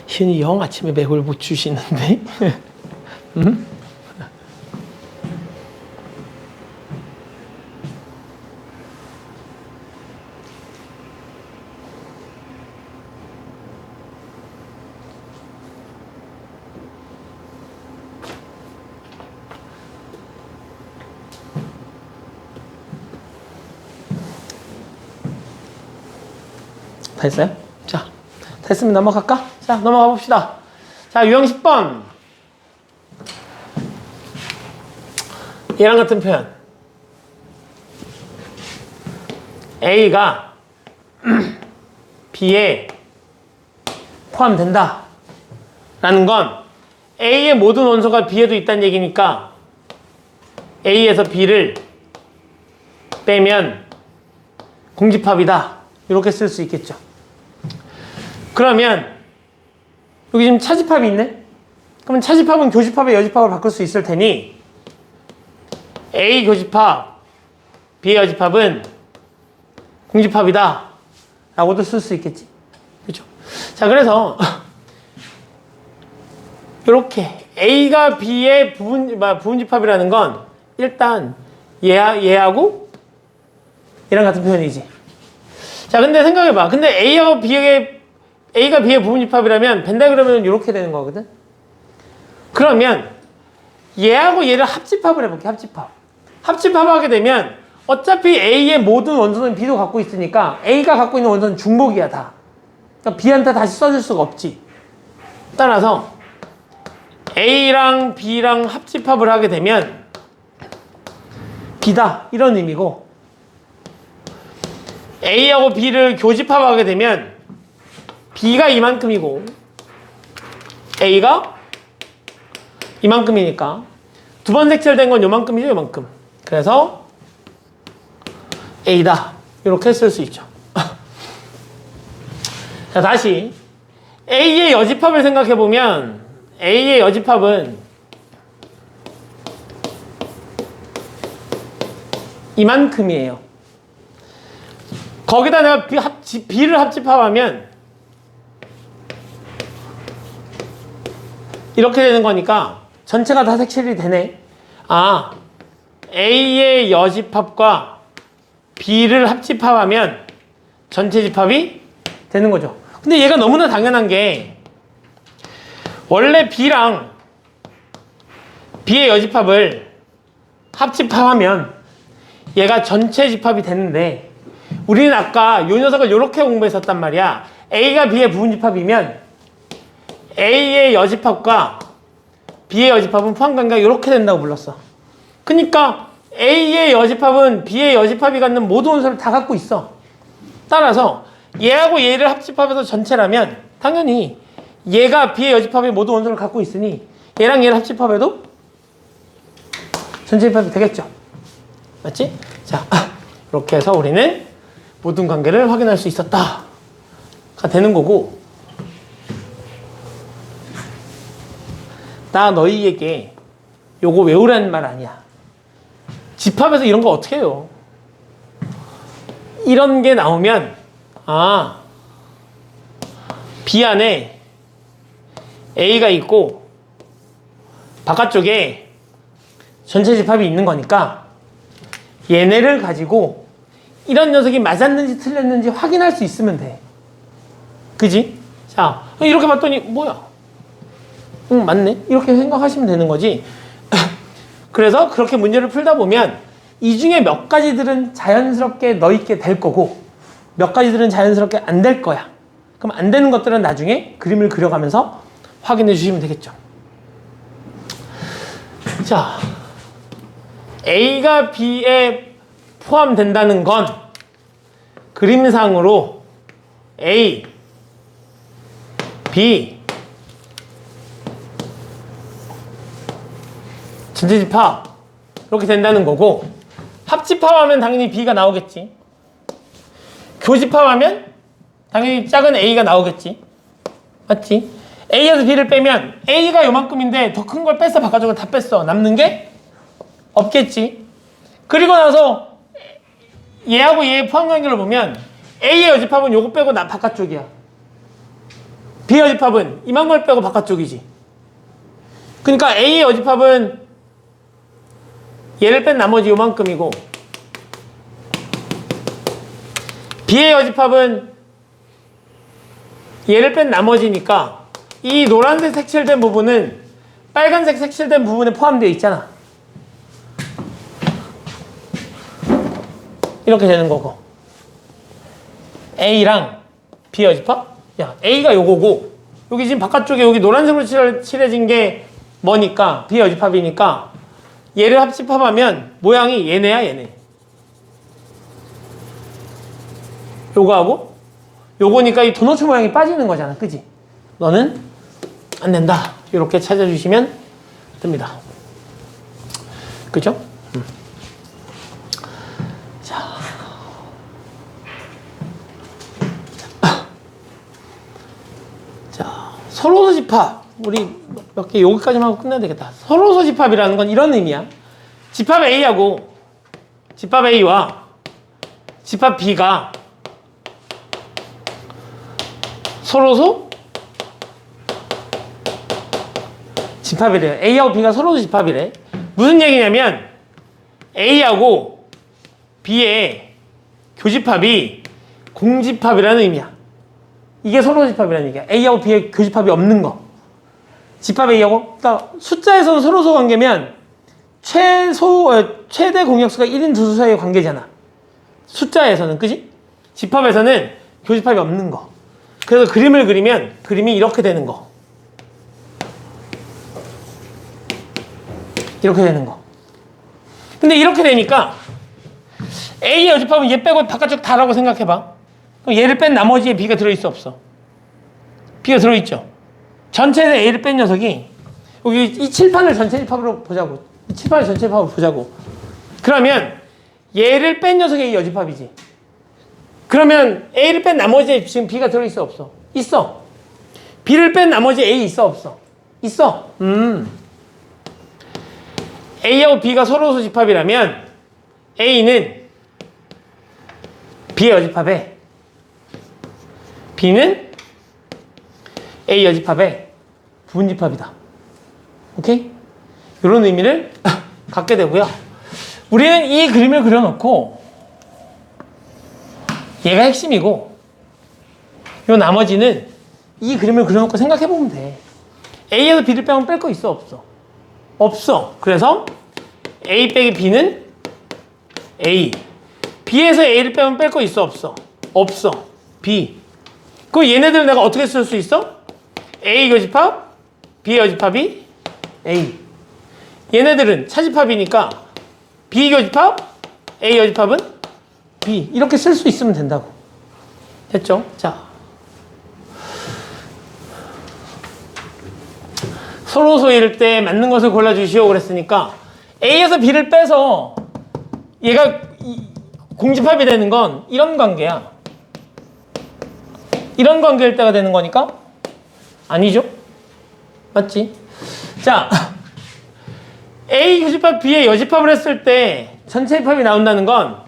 희은이 영 아침에 맥을 못 주시는데? 응? 다 했어요? 자, 됐으면 넘어갈까? 자, 넘어가 봅시다. 자, 유형 10번. 얘랑 같은 표현. A가 B에 포함된다. 라는 건 A의 모든 원소가 B에도 있다는 얘기니까 A에서 B를 빼면 공집합이다. 이렇게 쓸 수 있겠죠. 그러면 여기 지금 차집합이 있네? 그러면 차집합은 교집합에 여집합을 바꿀 수 있을 테니 A 교집합, B의 여집합은 공집합이다 라고도 쓸 수 있겠지. 그렇죠? 자, 그래서 이렇게 A가 B의 부분집합이라는 건 일단 얘하고 얘랑 같은 표현이지. 자, 근데 생각해봐. 근데 A가 B의 부분집합이라면 벤다그램은 이렇게 되는 거거든. 그러면 얘하고 얘를 합집합을 해볼게. 합집합하게 되면 어차피 A의 모든 원소는 B도 갖고 있으니까 A가 갖고 있는 원소는 중복이야 다. 그러니까 B한테 다시 써줄 수가 없지. 따라서 A랑 B랑 합집합을 하게 되면 B다 이런 의미고, A하고 B를 교집합하게 되면 B가 이만큼이고 A가 이만큼이니까 두 번 색칠된 건 요만큼이죠, 요만큼. 그래서 A다 이렇게 쓸 수 있죠. 자, 다시 A의 여집합을 생각해 보면 A의 여집합은 이만큼이에요. 거기다 내가 B를 합집합하면 이렇게 되는 거니까 전체가 다 색칠이 되네. 아, A의 여집합과 B를 합집합하면 전체 집합이 되는 거죠. 근데 얘가 너무나 당연한 게 원래 B랑 B의 여집합을 합집합하면 얘가 전체 집합이 되는데 우리는 아까 이 녀석을 이렇게 공부했었단 말이야. A가 B의 부분집합이면 A의 여집합과 B의 여집합은 포함관계가 이렇게 된다고 불렀어. 그러니까 A의 여집합은 B의 여집합이 갖는 모든 원소를 다 갖고 있어. 따라서 얘하고 얘를 합집합해서 전체라면 당연히 얘가 B의 여집합의 모든 원소를 갖고 있으니 얘랑 얘를 합집합해도 전체 집합이 되겠죠. 맞지? 자, 이렇게 해서 우리는 모든 관계를 확인할 수 있었다가 되는 거고, 나 너희에게 요거 외우라는 말 아니야. 집합에서 이런 거 어떻게 해요? 이런 게 나오면 아, B 안에 A가 있고 바깥쪽에 전체 집합이 있는 거니까 얘네를 가지고 이런 녀석이 맞았는지 틀렸는지 확인할 수 있으면 돼. 그지? 자, 이렇게 봤더니 뭐야? 응, 맞네. 이렇게 생각하시면 되는 거지. 그래서 그렇게 문제를 풀다 보면 이 중에 몇 가지들은 자연스럽게 넣있게 될 거고 몇 가지들은 자연스럽게 안 될 거야. 그럼 안 되는 것들은 나중에 그림을 그려가면서 확인해 주시면 되겠죠. 자, A가 B에 포함된다는 건 그림상으로 A, B 전체 집합 이렇게 된다는 거고, 합집합하면 당연히 B가 나오겠지. 교집합하면 당연히 작은 A가 나오겠지. 맞지? A에서 B를 빼면 A가 요만큼인데 더 큰 걸 뺐어. 바깥쪽을 다 뺐어. 남는 게 없겠지. 그리고 나서 얘하고 얘의 포함관계를 보면 A의 여집합은 요거 빼고 바깥쪽이야. B의 여집합은 이만 걸 빼고 바깥쪽이지. 그러니까 A의 여집합은 얘를 뺀 나머지 요만큼이고 B의 여집합은 얘를 뺀 나머지니까 이 노란색 색칠된 부분은 빨간색 색칠된 부분에 포함되어 있잖아. 이렇게 되는 거고, A랑 B 여집합? 야, A가 요거고 여기 지금 바깥쪽에 여기 노란색으로 칠해진 게 뭐니까 B 여집합이니까 얘를 합집합하면 모양이 얘네야, 얘네. 요거하고 요거니까 이 도너츠 모양이 빠지는 거잖아. 그지? 너는 안 된다. 이렇게 찾아주시면 됩니다. 그죠? 자, 서로서 집합. 우리 몇 개 여기까지만 하고 끝내야 되겠다. 서로서 집합이라는 건 이런 의미야. 집합 A하고 집합 A와 집합 B가 서로소 집합이래요. A하고 B가 서로소 집합이래. 무슨 얘기냐면 A하고 B의 교집합이 공집합이라는 의미야. 이게 서로 집합이라는 얘기야. A하고 B의 교집합이 없는 거. 집합 A하고, 그러니까 숫자에서는 서로소 관계면 최대 공약수가 1인 두 수 사이의 관계잖아. 숫자에서는, 그지? 집합에서는 교집합이 없는 거. 그래서 그림을 그리면 그림이 이렇게 되는 거. 이렇게 되는 거. 근데 이렇게 되니까 A의 여집합은 얘 빼고 바깥쪽 다라고 생각해봐. 그럼 얘를 뺀 나머지에 B가 들어있어 없어? B가 들어있죠. 전체에 A를 뺀 녀석이 여기 이 칠판을 전체 집합으로 보자고. 이 칠판을 전체 집합으로 보자고. 그러면 얘를 뺀 녀석이 A 여집합이지. 그러면 A를 뺀 나머지에 지금 B가 들어있어 없어? 있어. B를 뺀 나머지에 A 있어 없어? 있어. A하고 B가 서로소 집합이라면 A는 B의 여집합에 B는 A 여집합의 부분집합이다. 오케이? 이런 의미를 갖게 되고요. 우리는 이 그림을 그려놓고 얘가 핵심이고 요 나머지는 이 그림을 그려놓고 생각해보면 돼. A에서 B를 빼면 뺄 거 있어 없어? 없어. 그래서 A 빼기 B는 A. B에서 A를 빼면 뺄 거 있어 없어? 없어. B. 그럼 얘네들 내가 어떻게 쓸 수 있어? A 여집합, B 여집합이 A. 얘네들은 차집합이니까 B 여집합, A 여집합은 B. 이렇게 쓸 수 있으면 된다고. 됐죠? 자. 서로소일 때 맞는 것을 골라주시오 그랬으니까 A에서 B를 빼서 얘가 공집합이 되는 건 이런 관계야. 이런 관계일 때가 되는 거니까 아니죠? 맞지? 자, A 교집합 B의 여집합을 했을 때 전체 집합이 나온다는 건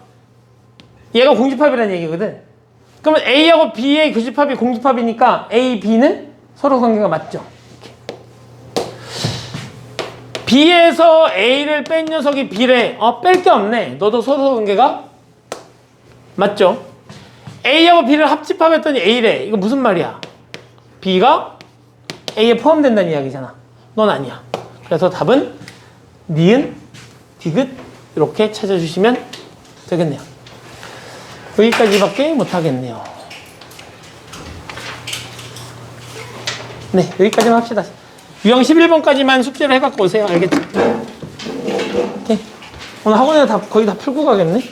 얘가 공집합이라는 얘기거든. 그러면 A하고 B의 교집합이 공집합이니까 A, B는 서로 관계가 맞죠? B에서 A를 뺀 녀석이 B래. 뺄 게 없네. 너도 서로 관계가 맞죠? A하고 B를 합집합했더니 A래. 이거 무슨 말이야? B가 A에 포함된다는 이야기잖아. 넌 아니야. 그래서 답은 니은, 디귿 이렇게 찾아주시면 되겠네요. 여기까지밖에 못하겠네요. 네, 여기까지만 합시다. 유형 11번까지만 숙제를 해갖고 오세요. 알겠죠? 오케이. 오늘 학원에 거의 다 풀고 가겠네.